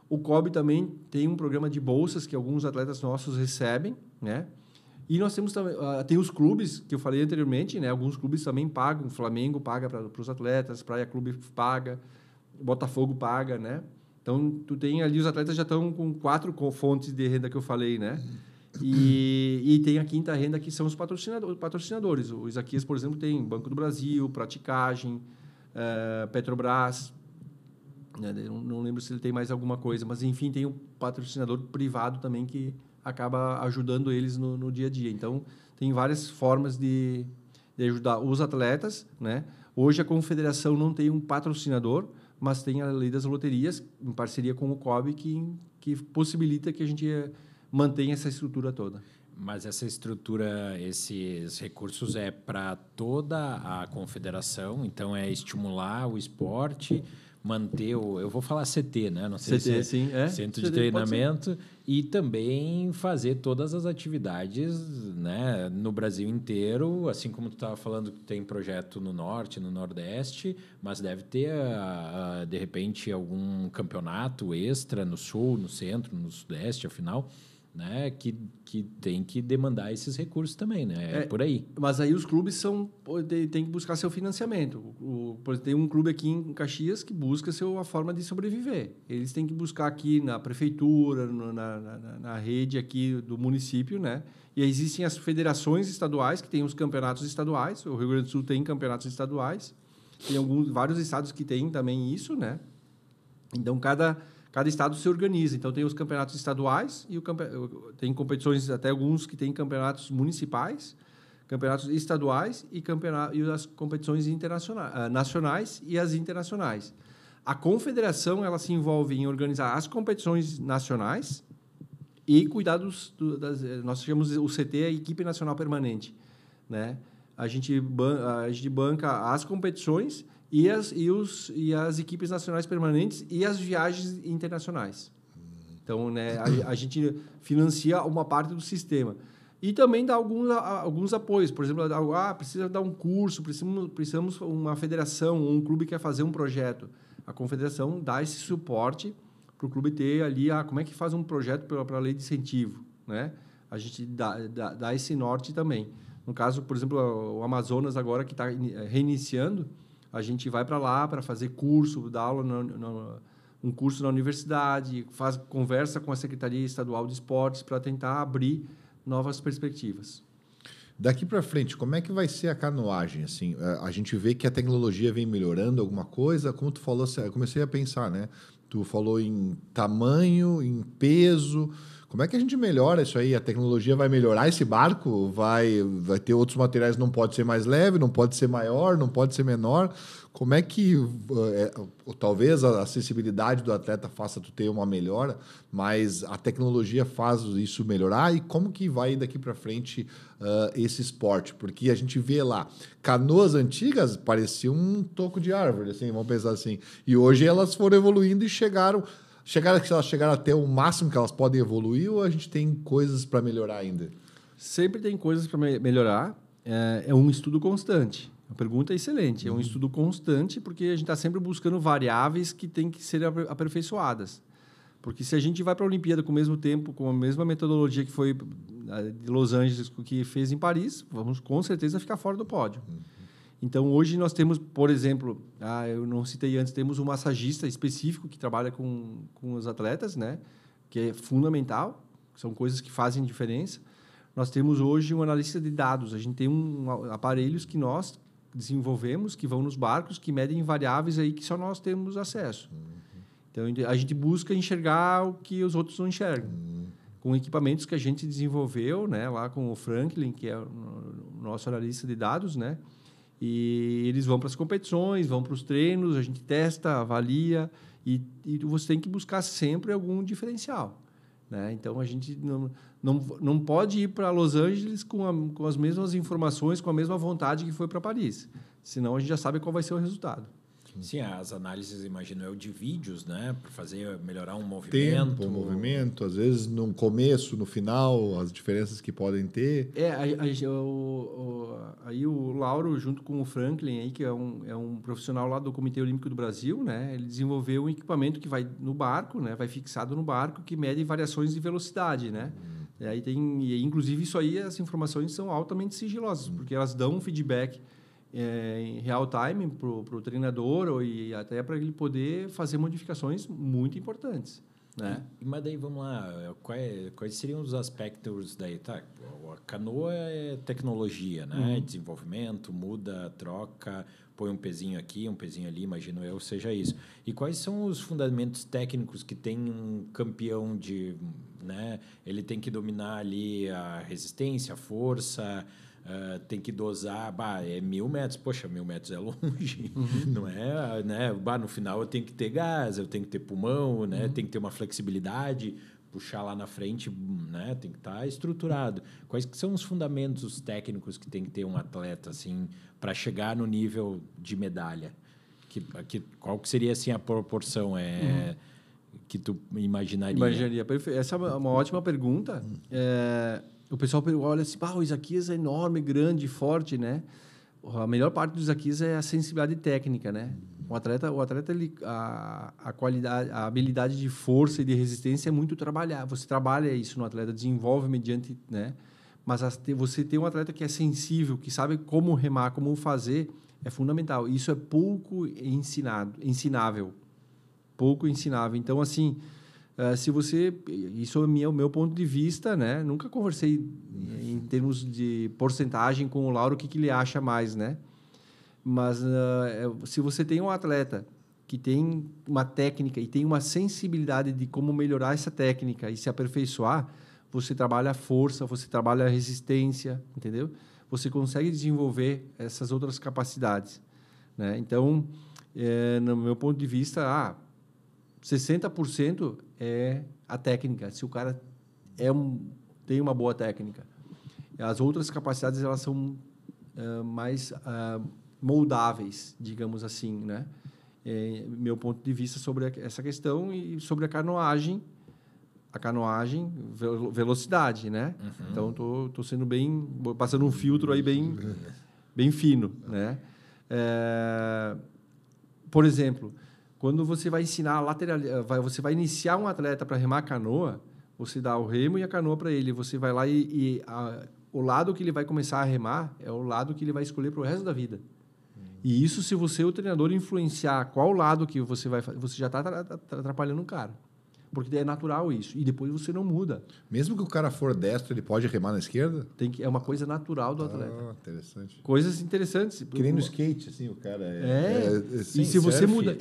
O COB também tem um programa de bolsas que alguns atletas nossos recebem, né? E nós temos também tem os clubes que eu falei anteriormente, né? Alguns clubes também pagam, o Flamengo paga para os atletas, Praia Clube paga, Botafogo paga, né? Então tu tem ali os atletas já estão com 4 fontes de renda que eu falei, né? E tem a quinta renda que são os patrocinadores. O Isaquias, por exemplo, tem Banco do Brasil, Praticagem, Petrobras, né? Não lembro se ele tem mais alguma coisa, mas enfim, tem um patrocinador privado também que acaba ajudando eles no dia a dia. Então, tem várias formas de ajudar os atletas, né? Hoje, a confederação não tem um patrocinador, mas tem a Lei das Loterias, em parceria com o COB, que possibilita que a gente mantenha essa estrutura toda.
Mas essa estrutura, esses recursos é para toda a confederação, então é estimular o esporte, manter eu vou falar CT, né? Não sei
CT,
se
sim,
centro de treinamento e também fazer todas as atividades, né, no Brasil inteiro, assim como tu estava falando que tem projeto no Norte, no Nordeste, mas deve ter de repente algum campeonato extra no Sul, no Centro, no Sudeste, afinal. né, que tem que demandar esses recursos também, né? É por aí.
Mas aí os clubes têm que buscar seu financiamento. Por exemplo, tem um clube aqui em Caxias que busca a forma de sobreviver. Eles têm que buscar aqui na prefeitura, na rede aqui do município, né? E aí existem as federações estaduais, que têm os campeonatos estaduais. O Rio Grande do Sul tem campeonatos estaduais. Tem vários estados que têm também isso, né? Então, cada estado se organiza. Então, tem os campeonatos estaduais e tem competições, até alguns que têm campeonatos municipais, campeonatos estaduais e as competições nacionais e as internacionais. A confederação ela se envolve em organizar as competições nacionais e cuidar nós chamamos o CT, a Equipe Nacional Permanente, né? A gente banca as competições e as equipes nacionais permanentes e as viagens internacionais. Então, né, a gente financia uma parte do sistema. E também dá alguns apoios. Por exemplo, precisa dar um curso, precisamos uma federação ou um clube quer fazer um projeto. A confederação dá esse suporte para o clube ter ali como é que faz um projeto para a lei de incentivo, né? A gente dá esse norte também. No caso, por exemplo, o Amazonas agora que está reiniciando, a gente vai para lá para fazer curso, dar aula um curso na universidade, conversa com a Secretaria Estadual de Esportes para tentar abrir novas perspectivas.
Daqui para frente, como é que vai ser a canoagem? Assim, a gente vê que a tecnologia vem melhorando alguma coisa. Como tu falou, eu comecei a pensar, né? Tu falou em tamanho, em peso. Como é que a gente melhora isso aí? A tecnologia vai melhorar esse barco? Vai ter outros materiais, não pode ser mais leve, não pode ser maior, não pode ser menor. Como é que talvez a acessibilidade do atleta faça tu ter uma melhora, mas a tecnologia faz isso melhorar? E como que vai daqui para frente esse esporte? Porque a gente vê lá, canoas antigas pareciam um toco de árvore, assim, vamos pensar assim. E hoje elas foram evoluindo e chegaram até o máximo que elas podem evoluir, ou a gente tem coisas para melhorar ainda?
Sempre tem coisas para melhorar. É um estudo constante. A pergunta é excelente. É um estudo constante porque a gente está sempre buscando variáveis que têm que ser aperfeiçoadas. Porque se a gente vai para a Olimpíada com o mesmo tempo, com a mesma metodologia que foi de Los Angeles, que fez em Paris, vamos com certeza ficar fora do pódio. Então, hoje nós temos, por exemplo, eu não citei antes, temos um massagista específico que trabalha com os atletas, né? Que é fundamental, são coisas que fazem diferença. Nós temos hoje um analista de dados, a gente tem aparelhos que nós desenvolvemos, que vão nos barcos, que medem variáveis aí que só nós temos acesso. Então, a gente busca enxergar o que os outros não enxergam. Com equipamentos que a gente desenvolveu, né? Lá com o Franklin, que é o nosso analista de dados, né? E eles vão para as competições, vão para os treinos, a gente testa, avalia e você tem que buscar sempre algum diferencial, né? Então, a gente não pode ir para Los Angeles com as mesmas informações, com a mesma vontade que foi para Paris. Senão, a gente já sabe qual vai ser o resultado.
Sim, as análises, imagino, de vídeos, né? Para melhorar um movimento.
Tempo, movimento, às vezes no começo, no final, as diferenças que podem ter.
Aí o Lauro, junto com o Franklin, aí, que é um profissional lá do Comitê Olímpico do Brasil, né? Ele desenvolveu um equipamento que vai no barco, né? Vai fixado no barco, que mede variações de velocidade, né? E inclusive, isso aí, as informações são altamente sigilosas, porque elas dão um feedback em real time para o treinador e até para ele poder fazer modificações muito importantes, né?
Mas daí, vamos lá, quais seriam os aspectos daí? Tá, a canoa é tecnologia, né? Desenvolvimento, muda, troca, põe um pezinho aqui, um pezinho ali, imagino eu, seja isso. E quais são os fundamentos técnicos que tem um campeão né? Ele tem que dominar ali a resistência, a força, tem que dosar, é 1.000 metros, poxa, 1.000 metros é longe, não é, né? No final eu tenho que ter gás, eu tenho que ter pulmão, né? Tem que ter uma flexibilidade, puxar lá na frente, né? Tem que estar estruturado. Quais que são os fundamentos técnicos que tem que ter um atleta assim para chegar no nível de medalha? Qual que seria assim a proporção que tu imaginaria?
Essa é uma ótima pergunta. O pessoal olha assim, o Isaquias é enorme, grande, forte, né? A melhor parte do Isaquias é a sensibilidade técnica, né? O atleta a qualidade, a habilidade de força e de resistência é muito trabalhar. Você trabalha isso no atleta, desenvolve mediante, né? Mas você ter um atleta que é sensível, que sabe como remar, como fazer, é fundamental. Isso é pouco ensinável. Pouco ensinável. Então, assim, se você... Isso é o meu ponto de vista, né? Nunca conversei em termos de porcentagem com o Lauro, o que ele acha mais, né? Mas se você tem um atleta que tem uma técnica e tem uma sensibilidade de como melhorar essa técnica e se aperfeiçoar, você trabalha a força, você trabalha a resistência, entendeu? Você consegue desenvolver essas outras capacidades, né? Então, no meu ponto de vista, 60% é a técnica. Se o cara tem uma boa técnica. As outras capacidades, elas são mais moldáveis, digamos assim, né? Meu ponto de vista sobre essa questão e sobre a canoagem, velocidade, né? Uhum. Então, tô sendo passando um filtro aí bem fino, né? Por exemplo, quando você vai ensinar você vai iniciar um atleta para remar a canoa, você dá o remo e a canoa para ele, você vai lá o lado que ele vai começar a remar é o lado que ele vai escolher para o resto da vida. E isso, se você, o treinador, influenciar qual lado que você vai fazer, você já está atrapalhando o cara. Porque é natural isso. E depois você não muda.
Mesmo que o cara for destro, ele pode remar na esquerda?
É uma coisa natural do atleta.
Interessante.
Coisas interessantes.
Que nem no skate, assim, o cara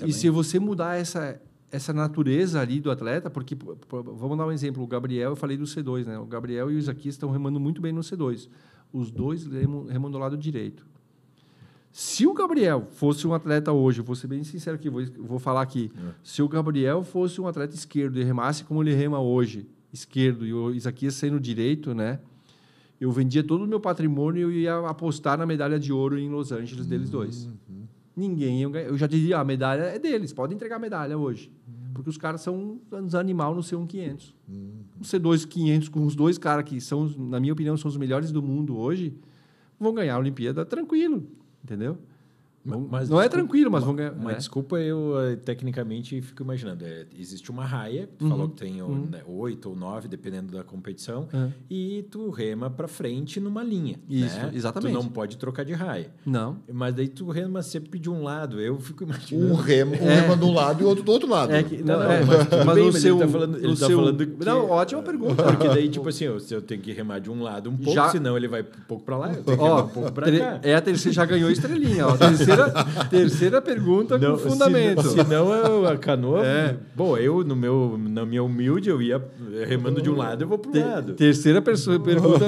e se você mudar essa natureza ali do atleta, porque, vamos dar um exemplo, o Gabriel, eu falei do C2, né? O Gabriel e o Isaquias estão remando muito bem no C2. Os dois remam do lado direito. Se o Gabriel fosse um atleta hoje, vou ser bem sincero aqui, vou falar aqui. Se o Gabriel fosse um atleta esquerdo e remasse como ele rema hoje, esquerdo, e o Isaquias sendo direito, né? Eu vendia todo o meu patrimônio e ia apostar na medalha de ouro em Los Angeles deles dois. Ninguém ia ganhar. Eu já diria, a medalha é deles, podem entregar a medalha hoje. Porque os caras são uns animal no C1 500. No C2 500, com os dois caras que são, na minha opinião, são os melhores do mundo hoje, vão ganhar a Olimpíada tranquilo. Entendeu?
Mas
não é tranquilo, mas vão ganhar.
Mas desculpa, eu tecnicamente fico imaginando. Existe uma raia, tu falou que tem 8 ou 9, dependendo da competição, e tu rema para frente numa linha.
Isso,
né?
exatamente.
Tu não pode trocar de raia.
Não.
Mas daí tu rema sempre de um lado. Eu fico imaginando.
Um rema de um lado e outro do outro lado.
Mas o seu... Ele tá falando que...
Não, ótima pergunta.
Porque daí, tipo assim, eu tenho que remar de um lado um pouco, senão ele vai um pouco para lá, eu tenho que remar um pouco para cá.
A terceira já ganhou estrelinha, ó. Terceira pergunta com fundamento.
Se não, a canoa... Bom, na minha humilde, eu ia remando de um lado, eu vou pro lado.
Terceira pergunta.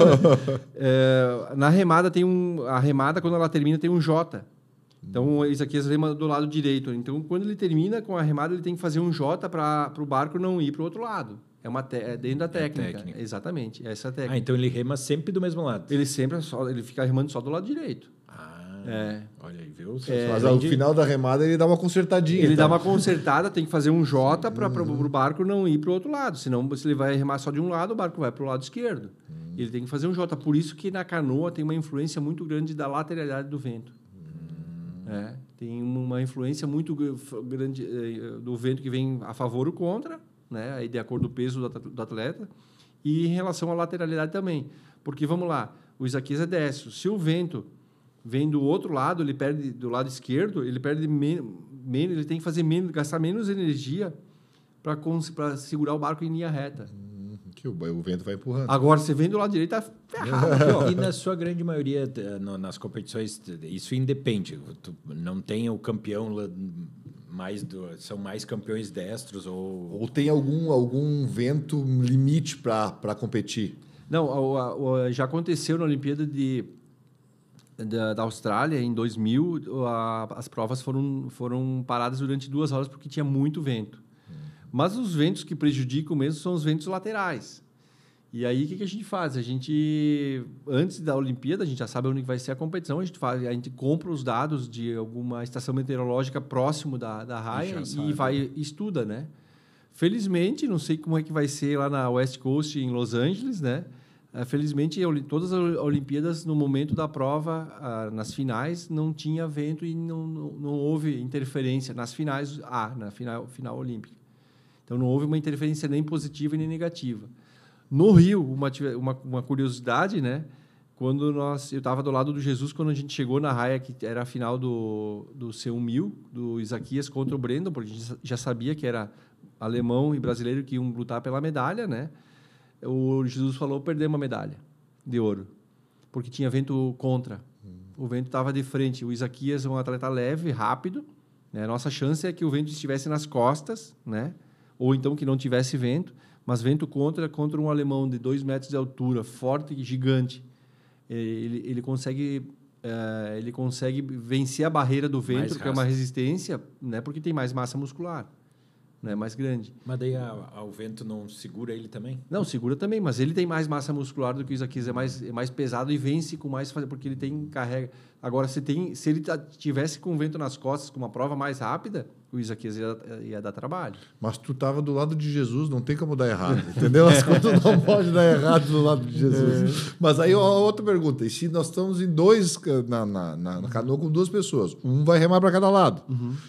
Na remada, a remada, quando ela termina, tem um J. Então, isso aqui é rema do lado direito. Então, quando ele termina com a remada, ele tem que fazer um J para o barco não ir para o outro lado. É dentro da técnica. Exatamente, essa é a técnica.
Então ele rema sempre do mesmo lado?
Ele fica remando só do lado direito.
Olha aí, viu?
Mas ao final da remada ele dá uma consertadinha.
Ele dá uma consertada, tem que fazer um J para o barco não ir para o outro lado. Senão, se ele vai remar só de um lado, o barco vai para o lado esquerdo. Ele tem que fazer um J. Por isso que na canoa tem uma influência muito grande da lateralidade do vento. Tem uma influência muito grande do vento que vem a favor ou contra, né? Aí de acordo com o peso do atleta. E em relação à lateralidade também. Porque, vamos lá, o Isaquias é destro. Se o vento vem do outro lado, ele perde do lado esquerdo, ele perde ele tem que gastar menos energia para segurar o barco em linha reta.
Que o vento vai empurrando.
Agora, você vem do lado direito, tá ferrado. Aqui, ó.
E na sua grande maioria, nas competições, isso independe. Tu não tem o campeão são mais campeões destros ou
tem algum vento limite para competir?
Não, já aconteceu na Olimpíada da Austrália, em 2000, as provas foram paradas durante 2 horas porque tinha muito vento. Mas os ventos que prejudicam mesmo são os ventos laterais. E aí, o que a gente faz? Antes da Olimpíada, a gente já sabe onde vai ser a competição, a gente compra os dados de alguma estação meteorológica próximo da raia e estuda, né? Felizmente, não sei como é que vai ser lá na West Coast, em Los Angeles, né? Felizmente, todas as Olimpíadas, no momento da prova, nas finais, não tinha vento e não houve interferência nas finais, na final olímpica. Então, não houve uma interferência nem positiva nem negativa. No Rio, uma curiosidade, né? Quando eu estava do lado do Jesus, quando a gente chegou na raia, que era a final do C1000, do Isaquias contra o Brandon, porque a gente já sabia que era alemão e brasileiro que iam lutar pela medalha, né? O Jesus falou, perdemos uma medalha de ouro, porque tinha vento contra. O vento estava de frente. O Isaquias é um atleta leve, rápido, né? A nossa chance é que o vento estivesse nas costas, né? Ou então que não tivesse vento, mas vento contra um alemão de 2 metros de altura, forte e gigante. Ele consegue vencer a barreira do vento, que é uma resistência, né? Porque tem mais massa muscular. Né, mais grande.
Mas daí o vento não segura ele também?
Não, segura também, mas ele tem mais massa muscular do que o Isaquias, é mais pesado e vence com mais, porque ele tem carrega. Agora, se ele tivesse com o vento nas costas, com uma prova mais rápida, o Isaquias ia dar trabalho.
Mas tu estava do lado de Jesus, não tem como dar errado, entendeu? As coisas não podem dar errado do lado de Jesus. Mas aí, outra pergunta, e se nós estamos em dois, na canoa com 2 pessoas, um vai remar para cada lado,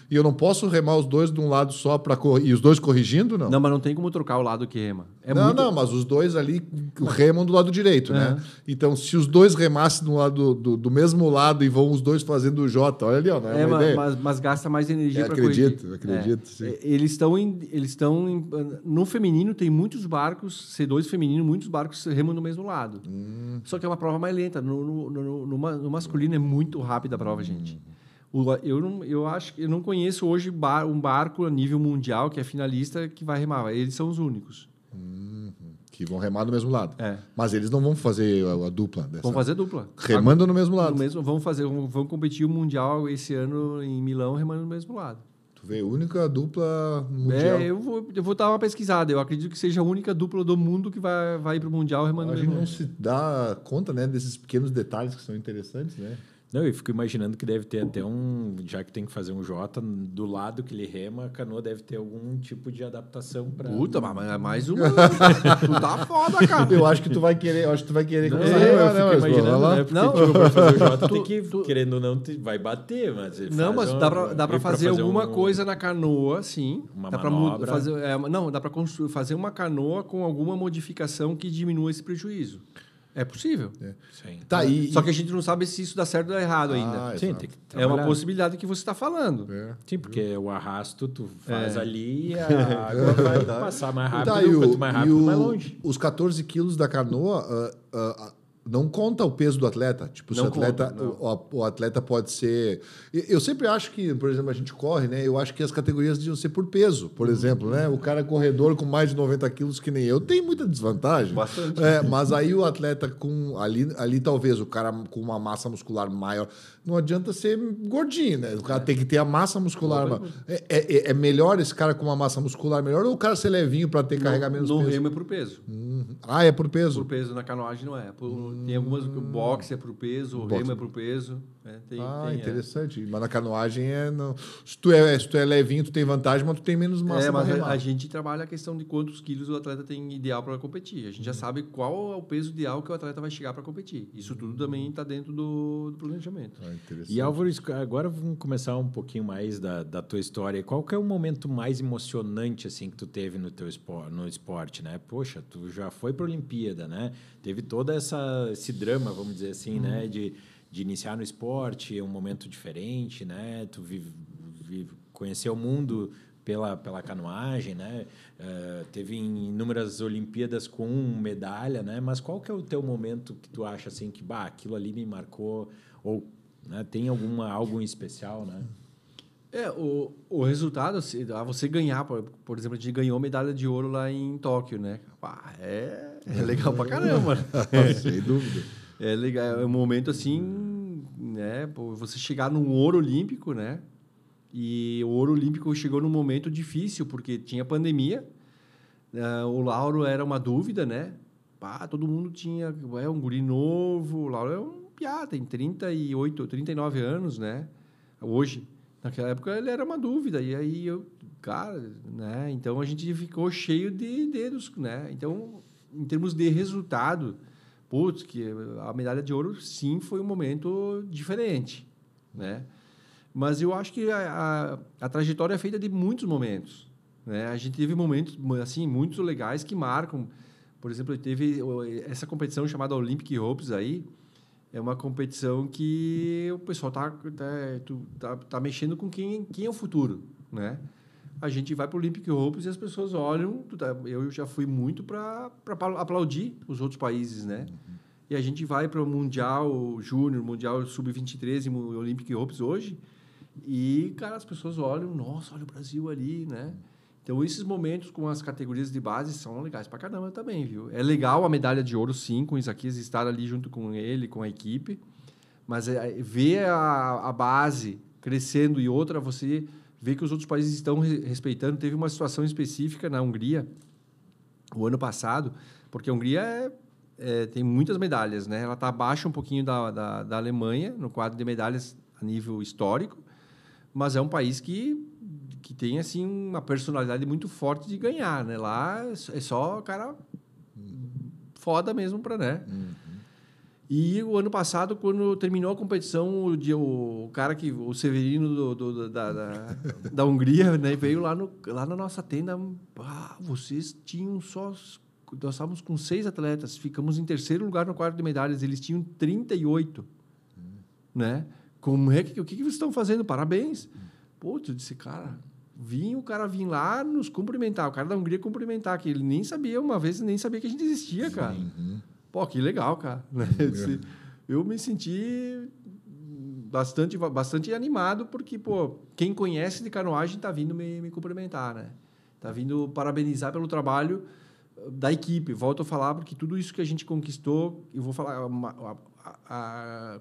e eu não posso remar os dois de um lado só e os dois corrigindo, não?
Não, mas não tem como trocar o lado que rema.
Não, mas os dois ali remam do lado direito, né? Então, se os dois remassem do mesmo lado e vão os dois fazendo o J, olha ali, ó, não é uma ideia?
Mas gasta mais energia para corrigir.
Acredito, sim.
Eles estão no feminino tem muitos barcos, C2 feminino, muitos barcos remam do mesmo lado. Só que é uma prova mais lenta. No masculino é muito rápida a prova, gente. Eu não conheço hoje um barco a nível mundial que é finalista que vai remar. Eles são os únicos.
Que vão remar do mesmo lado. Mas eles não vão fazer a dupla dessa.
Vão fazer dupla.
Remando no mesmo lado.
Vão competir o Mundial esse ano em Milão remando no mesmo lado.
Tu vê, única dupla mundial.
Eu vou dar uma pesquisada. Eu acredito que seja a única dupla do mundo que vai ir para o Mundial remando no mesmo lado.
A gente não se dá conta, né, desses pequenos detalhes que são interessantes, né?
Não, eu fico imaginando que deve ter até já que tem que fazer um J, do lado que ele rema, a canoa deve ter algum tipo de adaptação para...
Puta, mas é mais uma... Tu tá foda, cara.
Eu acho que tu vai querer
não,
começar
eu fico imaginando, né? Porque,
não,
para fazer o J tem que, querendo ou não, vai bater, mas...
Mas dá para fazer alguma coisa na canoa, sim.
Uma
dá
manobra.
Dá para fazer uma canoa com alguma modificação que diminua esse prejuízo. É possível.
Sim.
Tá, só que a gente não sabe se isso dá certo ou dá errado ainda.
Sim, tem que
é uma possibilidade que você está falando.
Sim, porque o arrasto tu faz ali e a água vai passar mais rápido. Quanto mais rápido, mais longe.
Os 14 quilos da canoa não conta o peso do atleta. Tipo, se o atleta pode ser... Eu sempre acho que, por exemplo, a gente corre, né? Eu acho que as categorias deviam ser por peso, por exemplo, né? O cara corredor com mais de 90 quilos que nem eu tem muita desvantagem.
Bastante.
Mas aí o atleta com... Ali talvez o cara com uma massa muscular maior... Não adianta ser gordinho, né? O cara tem que ter a massa muscular. É melhor esse cara com uma massa muscular melhor ou o cara ser levinho para carregar menos peso?
No remo é por peso.
É por peso?
Por peso, na canoagem não é. Tem algumas... O boxe é por peso, o remo é por peso.
Interessante. Mas na canoagem não... Se tu é levinho, tu tem vantagem, mas tu tem menos massa.
Mas a gente trabalha a questão de quantos quilos o atleta tem ideal para competir. A gente já sabe qual é o peso ideal que o atleta vai chegar para competir. Isso tudo também está dentro do planejamento.
E Álvaro, agora vamos começar um pouquinho mais da tua história. Qual que é o momento mais emocionante assim que tu teve no esporte, né? Poxa, tu já foi para a Olimpíada, né? Teve todo esse drama, vamos dizer assim, né? De iniciar no esporte, é um momento diferente, né? Tu conheceu o mundo pela canoagem, né? Teve inúmeras Olimpíadas com medalha, né? Mas qual que é o teu momento que tu acha assim que aquilo ali me marcou ou, né, tem algo em especial, né?
O resultado, você ganhar, por exemplo, a gente ganhou medalha de ouro lá em Tóquio, né? É legal pra caramba, né?
Sem dúvida.
É legal, é um momento assim, né? Você chegar num ouro olímpico, né? E o ouro olímpico chegou num momento difícil, porque tinha pandemia, o Lauro era uma dúvida, né? Todo mundo tinha, um guri novo, o Lauro é um piá, tem 38, 39 anos, né? Hoje, naquela época ele era uma dúvida, e aí né? Então a gente ficou cheio de dedos, né? Então, em termos de resultado, putz, que a medalha de ouro, sim, foi um momento diferente, né? Mas eu acho que a trajetória é feita de muitos momentos, né? A gente teve momentos, assim, muito legais que marcam. Por exemplo, teve essa competição chamada Olympic Hopes aí, é uma competição que o pessoal tá mexendo com quem é o futuro, né? A gente vai para o Olympic Hopes e as pessoas olham. Eu já fui muito para aplaudir os outros países, né? E a gente vai para o Mundial Júnior, Mundial Sub-23 e o Olympic Hopes hoje. E, cara, as pessoas olham, nossa, olha o Brasil ali, né? Então, esses momentos com as categorias de base são legais pra caramba também, viu? É legal a medalha de ouro, sim, com o Isaquias estar ali junto com ele, com a equipe. Mas ver a base crescendo e outra, você vê que os outros países estão respeitando. Teve uma situação específica na Hungria, o ano passado, porque a Hungria tem muitas medalhas, né? Ela está abaixo um pouquinho da Alemanha, no quadro de medalhas a nível histórico, mas é um país que tem assim uma personalidade muito forte de ganhar, né? Lá é só cara foda mesmo para, né? E o ano passado, quando terminou a competição, o Severino da Hungria, né, veio lá na nossa tenda. Vocês tinham só... Nós estávamos com 6 atletas, ficamos em terceiro lugar no quadro de medalhas, eles tinham 38. Né? Como é que... O que vocês estão fazendo? Parabéns. Pô, eu disse, cara... O cara vinha lá nos cumprimentar, o cara da Hungria cumprimentar, que ele nem sabia, uma vez, nem sabia que a gente existia, cara. Pô, que legal, cara. Eu me senti bastante animado, porque, pô, quem conhece de canoagem está vindo me cumprimentar, né? Está vindo parabenizar pelo trabalho da equipe. Volto a falar, porque tudo isso que a gente conquistou, eu vou falar...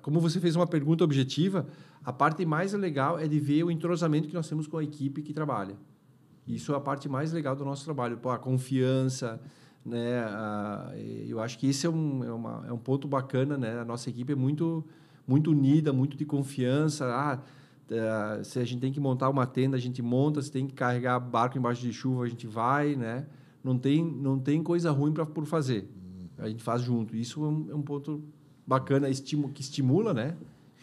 como você fez uma pergunta objetiva, a parte mais legal é de ver o entrosamento que nós temos com a equipe que trabalha. Isso é a parte mais legal do nosso trabalho. Pô, a confiança, né? Eu acho que esse é um ponto bacana, né? A nossa equipe é muito, muito unida, muito de confiança. Se a gente tem que montar uma tenda, a gente monta. Se tem que carregar barco embaixo de chuva, a gente vai, né? Não tem coisa ruim por fazer. A gente faz junto. Isso é um ponto bacana, que estimula, né?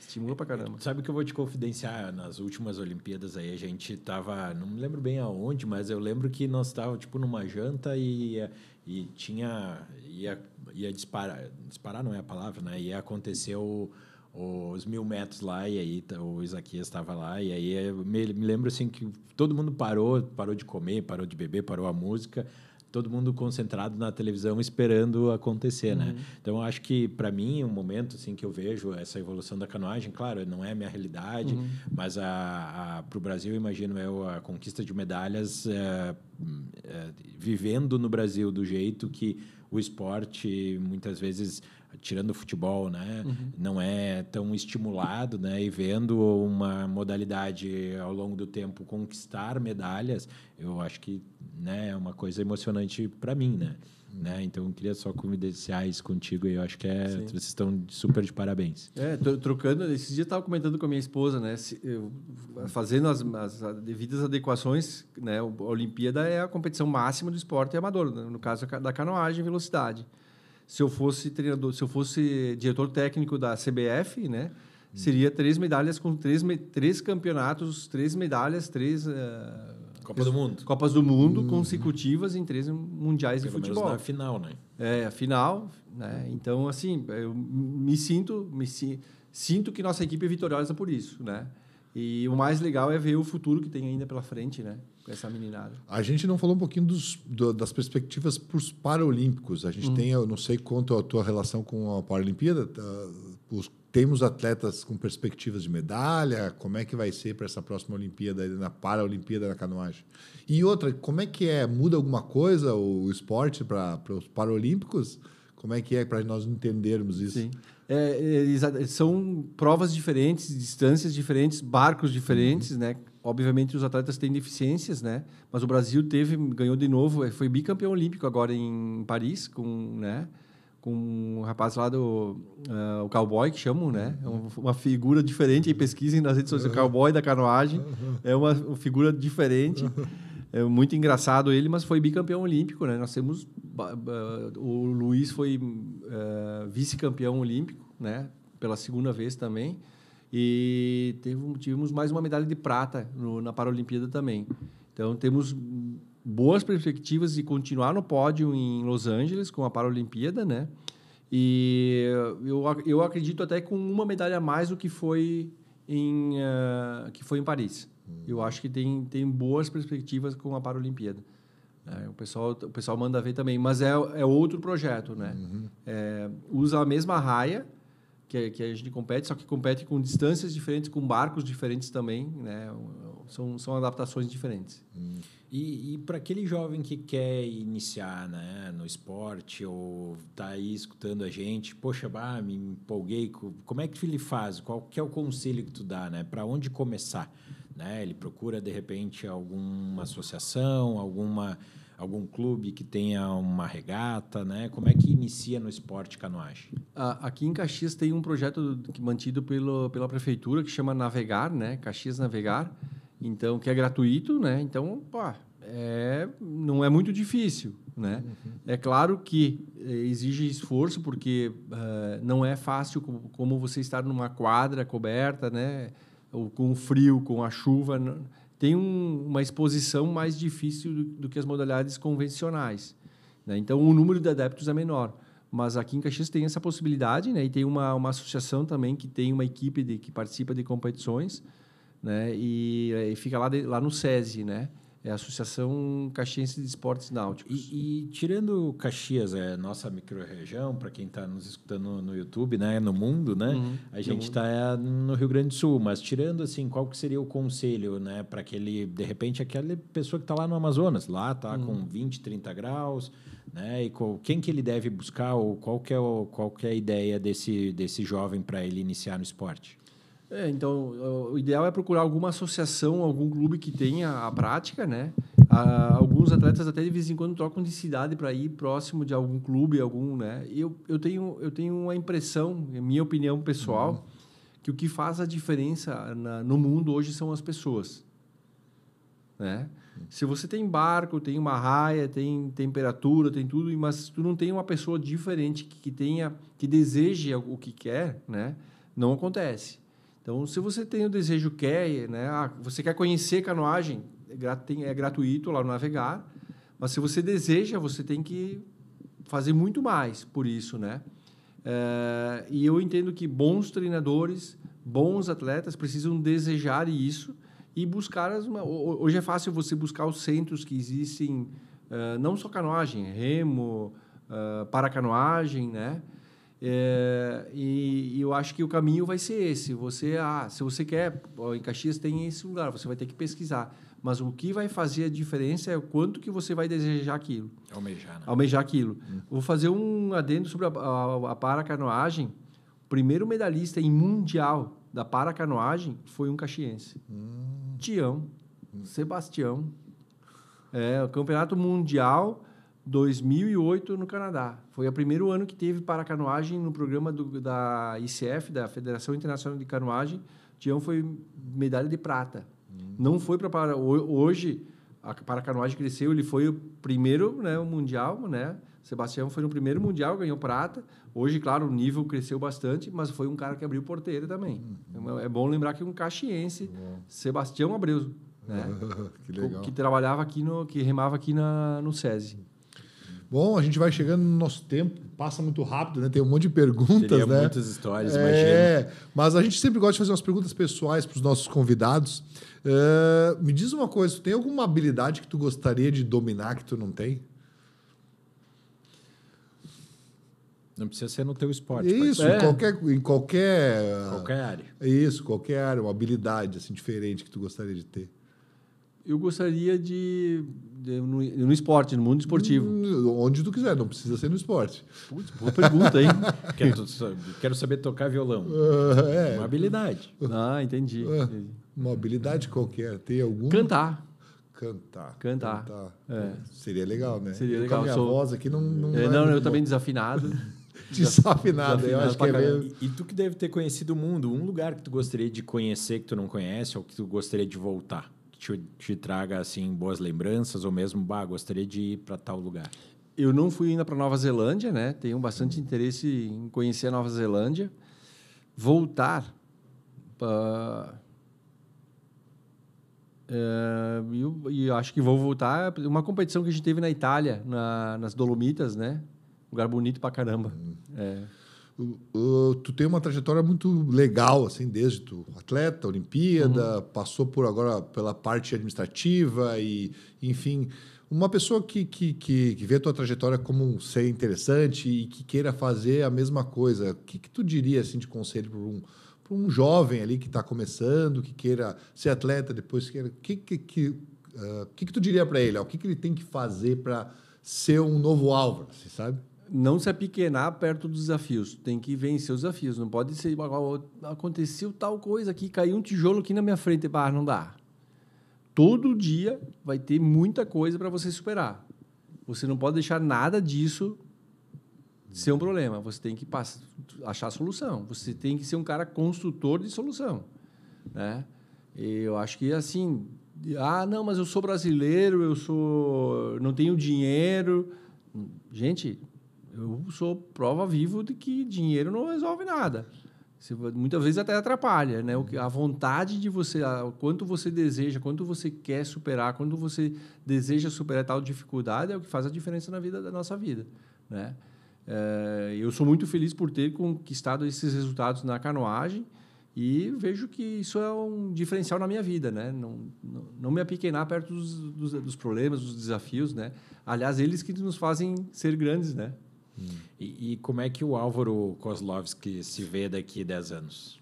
Estimula pra caramba.
Sabe o que eu vou te confidenciar? Nas últimas Olimpíadas aí, a gente tava... Não me lembro bem aonde, mas eu lembro que nós estávamos, tipo, numa janta e tinha... Ia disparar... Disparar não é a palavra, né? Ia acontecer os 1.000 metros lá, e aí o Isaquias estava lá, e aí eu me lembro, assim, que todo mundo parou de comer, parou de beber, parou a música... todo mundo concentrado na televisão esperando acontecer, né? Então, eu acho que, para mim, um momento assim, que eu vejo essa evolução da canoagem, claro, não é a minha realidade, mas para o Brasil, imagino eu, a conquista de medalhas vivendo no Brasil do jeito que o esporte, muitas vezes, tirando o futebol, né, não é tão estimulado, né, e vendo uma modalidade ao longo do tempo conquistar medalhas, eu acho que, né, é uma coisa emocionante para mim, né? Então, eu queria só confidenciar isso contigo e eu acho que vocês estão super de parabéns.
Trocando, esses dias eu estava comentando com a minha esposa, né, fazendo as devidas adequações, né, a Olimpíada é a competição máxima do esporte amador, né, no caso da canoagem e velocidade. Se eu fosse treinador, se eu fosse diretor técnico da CBF, né, seria 3 medalhas com 3 campeonatos, 3 medalhas, 3 Copas do Mundo consecutivas em 3 mundiais de futebol.
Menos na final, né?
A final, né? Então, assim, eu sinto que nossa equipe é vitoriosa por isso, né? E o mais legal é ver o futuro que tem ainda pela frente, né? Com essa meninada.
A gente não falou um pouquinho das perspectivas para os Paralímpicos. A gente tem, eu não sei quanto a tua relação com a Paralimpíada, temos atletas com perspectivas de medalha, como é que vai ser para essa próxima Olimpíada, na Paralimpíada da canoagem? E outra, como é que muda alguma coisa o esporte para os Paralímpicos? Como é que é para nós entendermos isso?
Sim. São provas diferentes, distâncias diferentes, barcos diferentes, né? Obviamente os atletas têm deficiências, né? Mas o Brasil ganhou de novo, foi bicampeão olímpico agora em Paris, com um rapaz lá o cowboy, que chamam, né? É uma figura diferente, aí pesquisem nas redes sociais, o cowboy da canoagem, é uma figura diferente. É muito engraçado ele, mas foi bicampeão olímpico, né? Nós temos... o Luiz foi vice-campeão olímpico, né? Pela segunda vez também. E tivemos mais uma medalha de prata na Paralimpíada também. Então, temos boas perspectivas de continuar no pódio em Los Angeles com a Paralimpíada, né? E eu acredito até com uma medalha a mais do que foi em Paris. Eu acho que tem boas perspectivas com a Paralimpíada. O pessoal manda ver também, mas é outro projeto, né? Usa a mesma raia que a gente compete, só que compete com distâncias diferentes, com barcos diferentes também, né? São adaptações diferentes.
E para aquele jovem que quer iniciar, né, no esporte ou está aí escutando a gente, poxa, me empolguei, como é que ele faz? Qual que é o conselho que tu dá, né? Para onde começar? Né? Ele procura, de repente, alguma associação, algum clube que tenha uma regata, né? Como é que inicia no esporte canoagem?
Aqui em Caxias tem um projeto mantido pela prefeitura que chama Navegar, né? Caxias Navegar, então que é gratuito, né? Então, não é muito difícil, né? É claro que exige esforço porque não é fácil como você estar numa quadra coberta, né? Ou com o frio, com a chuva. Tem uma exposição mais difícil do que as modalidades convencionais, né? Então, o número de adeptos é menor. Mas aqui em Caxias tem essa possibilidade, né? E tem uma associação também que tem uma equipe que participa de competições, né? E fica lá no SESI, né? É a Associação Caxiense de Esportes Náuticos.
E tirando Caxias, nossa microrregião, para quem está nos escutando no YouTube, né, no mundo, né, a gente está no Rio Grande do Sul, mas tirando assim, qual que seria o conselho, né, para de repente, aquela pessoa que está lá no Amazonas, lá está com 20, 30 graus, né, e quem que ele deve buscar ou qual que é a ideia desse jovem para ele iniciar no esporte?
Então, o ideal é procurar alguma associação, algum clube que tenha a prática, né? Alguns atletas até de vez em quando trocam de cidade para ir próximo de algum clube, né? Eu tenho a impressão, minha opinião pessoal, que o que faz a diferença no mundo hoje são as pessoas, né? Se você tem barco, tem uma raia, tem temperatura, tem tudo, mas tu não tem uma pessoa diferente que deseje o que quer, né? Não acontece. Então, se você tem o desejo, né? Você quer conhecer canoagem, é gratuito lá no Navegar, mas se você deseja, você tem que fazer muito mais por isso, né? E eu entendo que bons treinadores, bons atletas precisam desejar isso e buscar hoje é fácil você buscar os centros que existem, não só canoagem, remo, paracanoagem, né? E eu acho que o caminho vai ser esse. Se você quer, em Caxias tem esse lugar, você vai ter que pesquisar. Mas o que vai fazer a diferença é o quanto que você vai desejar aquilo.
Almejar, né?
Almejar aquilo. Vou fazer um adendo sobre a paracanoagem. O primeiro medalhista em mundial da paracanoagem foi um caxiense. Tião. Sebastião. O campeonato mundial 2008 no Canadá. Foi o primeiro ano que teve paracanoagem no programa da ICF, da Federação Internacional de Canoagem. Tião foi medalha de prata. Não foi para... Hoje, a paracanoagem cresceu, ele foi o primeiro, né, o mundial, né? Sebastião foi no primeiro mundial, ganhou prata. Hoje, claro, o nível cresceu bastante, mas foi um cara que abriu porteira também. É bom lembrar que um caxiense, Sebastião Abreu, né?
Que legal.
Que trabalhava aqui, que remava aqui no SESI.
Bom, a gente vai chegando no nosso tempo, passa muito rápido, né? Tem um monte de perguntas,
Teria
né?
muitas histórias, imagino.
Mas a gente sempre gosta de fazer umas perguntas pessoais para os nossos convidados. Me diz uma coisa, tu tem alguma habilidade que tu gostaria de dominar que tu não tem?
Não precisa ser no teu esporte.
Isso, em qualquer
área.
Isso, qualquer área, uma habilidade assim, diferente que tu gostaria de ter.
Eu gostaria no esporte, no mundo esportivo.
Onde tu quiser, não precisa ser no esporte.
Putz, boa pergunta, hein?
Quero saber tocar violão. Uma habilidade.
Entendi.
Uma habilidade qualquer. Tem alguma?
Cantar.
Seria legal, né?
Seria legal.
Com a minha voz aqui não
eu também desafinado.
Desafinado, eu acho que é meio...
E tu que deve ter conhecido o mundo, um lugar que tu gostaria de conhecer que tu não conhece ou que tu gostaria de voltar? Que te traga assim boas lembranças ou mesmo, gostaria de ir para tal lugar?
Eu não fui ainda para Nova Zelândia, né? Tenho bastante interesse em conhecer a Nova Zelândia. Voltar para... E acho que vou voltar. Uma competição que a gente teve na Itália, nas Dolomitas, né? Lugar bonito pra caramba.
Tu tem uma trajetória muito legal, assim, desde tu atleta, Olimpíada, passou por agora pela parte administrativa e, enfim, uma pessoa que vê a tua trajetória como um ser interessante e que queira fazer a mesma coisa, o que tu diria, assim, de conselho para um jovem ali que está começando, que queira ser atleta, depois queira... O que tu diria para ele? O que ele tem que fazer para ser um novo Álvaro, assim, sabe?
Não se apequenar perto dos desafios. Tem que vencer os desafios. Não pode ser... Aconteceu tal coisa aqui, caiu um tijolo aqui na minha frente. Não dá. Todo dia vai ter muita coisa para você superar. Você não pode deixar nada disso ser um problema. Você tem que achar a solução. Você tem que ser um cara construtor de solução, né? Eu acho que assim... não, mas eu sou brasileiro, não tenho dinheiro. Gente, eu sou prova viva de que dinheiro não resolve nada. Muitas vezes até atrapalha, né? A vontade de você, quanto você deseja, quanto você quer superar, quando você deseja superar tal dificuldade, é o que faz a diferença na vida da nossa vida, né? Eu sou muito feliz por ter conquistado esses resultados na canoagem e vejo que isso é um diferencial na minha vida, né? Não me apequenar perto dos problemas, dos desafios, né? Aliás, eles que nos fazem ser grandes, né?
E como é que o Álvaro Kozlovsky se vê daqui a 10 anos?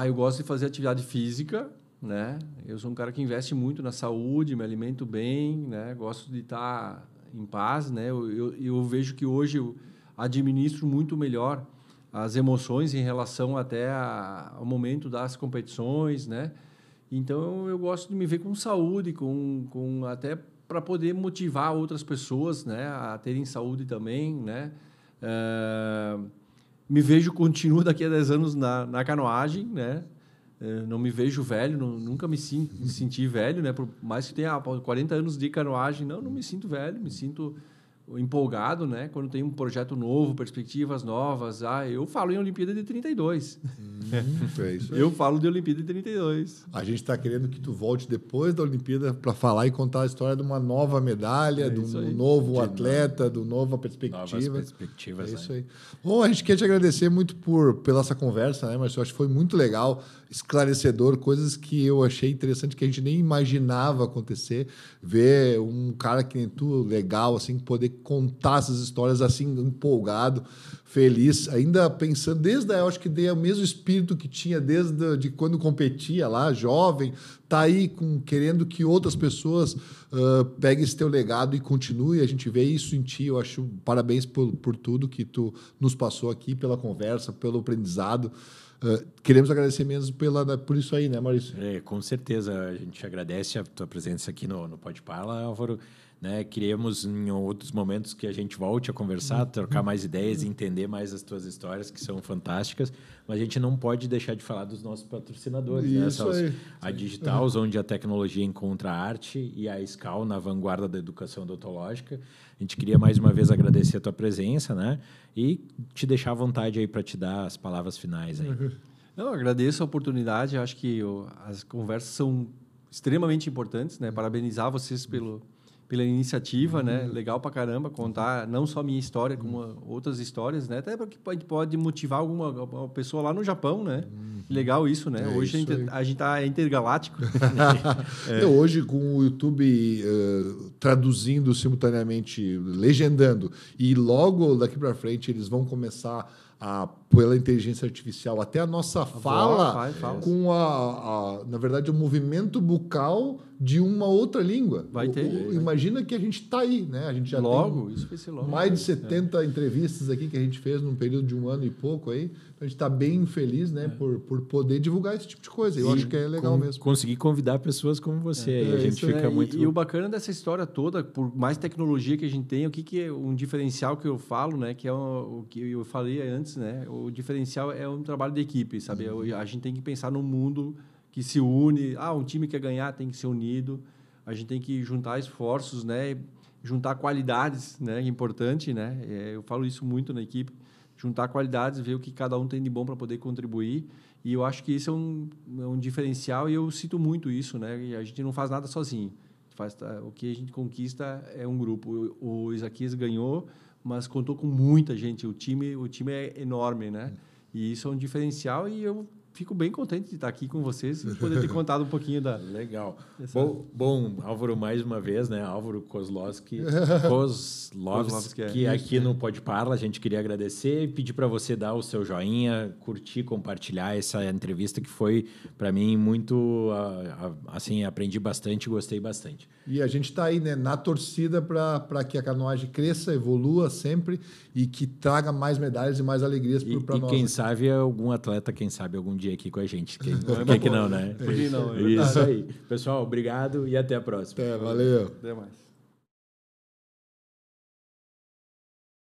Eu gosto de fazer atividade física, né? Eu sou um cara que investe muito na saúde, me alimento bem, né? Gosto de estar em paz, né? Eu vejo que hoje eu administro muito melhor as emoções em relação até ao momento das competições, né? Então, eu gosto de me ver com saúde, até para poder motivar outras pessoas, né, a terem saúde também, né? Me vejo, continuo daqui a 10 anos na canoagem, né? Não me vejo velho, nunca me senti velho, né? Por mais que tenha 40 anos de canoagem, não me sinto velho, me sinto empolgado, né? Quando tem um projeto novo, perspectivas novas. Eu falo em Olimpíada de 32.
É isso aí.
Eu falo de Olimpíada de 32.
A gente está querendo que tu volte depois da Olimpíada para falar e contar a história de uma nova medalha, de um novo atleta, de uma nova perspectiva.
Novas perspectivas.
É isso aí. Bom, a gente quer te agradecer muito pela essa conversa, né, Marcelo? Acho que foi muito legal, esclarecedor, coisas que eu achei interessante que a gente nem imaginava acontecer. Ver um cara que nem tu, legal, assim, poder contar essas histórias assim, empolgado, feliz, ainda pensando, eu acho que dei o mesmo espírito que tinha desde de quando competia lá, jovem, tá aí querendo que outras pessoas peguem esse teu legado e continue. A gente vê isso em ti. Eu acho parabéns por tudo que tu nos passou aqui, pela conversa, pelo aprendizado. Queremos agradecer mesmo por isso aí, né, Maurício?
Com certeza, a gente agradece a tua presença aqui no Pode Parla, Álvaro. Né? Queríamos, em outros momentos, que a gente volte a conversar, trocar mais ideias e entender mais as tuas histórias, que são fantásticas, mas a gente não pode deixar de falar dos nossos patrocinadores.
Isso aí.
A Digitals, onde a tecnologia encontra a arte, e a SCAL, na vanguarda da educação odontológica. A gente queria, mais uma vez, agradecer a tua presença, né? E te deixar à vontade aí para te dar as palavras finais aí.
Eu agradeço a oportunidade, acho que as conversas são extremamente importantes, né? Parabenizar vocês pela iniciativa, né? Legal pra caramba contar não só a minha história, como outras histórias, né? Até porque a gente pode motivar alguma pessoa lá no Japão, né? Legal isso, né? Hoje a gente tá intergaláctico.
Hoje, com o YouTube traduzindo simultaneamente, legendando, e logo daqui para frente eles vão começar pela inteligência artificial, até a nossa fala com na verdade, o movimento bucal de uma outra língua.
Vai ter.
Imagina que a gente está aí, né? A gente já
isso vai ser logo.
Mais de 70 entrevistas aqui que a gente fez num período de 1 ano e pouco aí. A gente está bem feliz, né, por poder divulgar esse tipo de coisa. Eu acho que é legal mesmo.
Conseguir convidar pessoas como você. A gente fica muito...
E o bacana dessa história toda, por mais tecnologia que a gente tem, o que é um diferencial que eu falo, né, que é o que eu falei antes, né? O diferencial é um trabalho de equipe, sabe? A gente tem que pensar no mundo que se une. Um time quer ganhar, tem que ser unido. A gente tem que juntar esforços, né? Juntar qualidades, né? É importante, né? Eu falo isso muito na equipe. Juntar qualidades, ver o que cada um tem de bom para poder contribuir. E eu acho que isso é um diferencial e eu cito muito isso, né? E a gente não faz nada sozinho. O que a gente conquista é um grupo. O Isaquias ganhou, mas contou com muita gente. O time é enorme, né? E isso é um diferencial e eu fico bem contente de estar aqui com vocês e poder ter contado um pouquinho da...
Legal. Bom, Álvaro, mais uma vez, né? Álvaro Kozlowski aqui no Pode Parla. A gente queria agradecer e pedir para você dar o seu joinha, curtir, compartilhar essa entrevista que foi, para mim, muito... assim, aprendi bastante, gostei bastante.
E a gente está aí, né, na torcida para que a canoagem cresça, evolua sempre e que traga mais medalhas e mais alegrias para nós.
E quem sabe algum atleta, algum dia aqui com a gente. Por que não, né?
Por que não?
Isso aí. Pessoal, obrigado e até a próxima.
Valeu.
Até mais.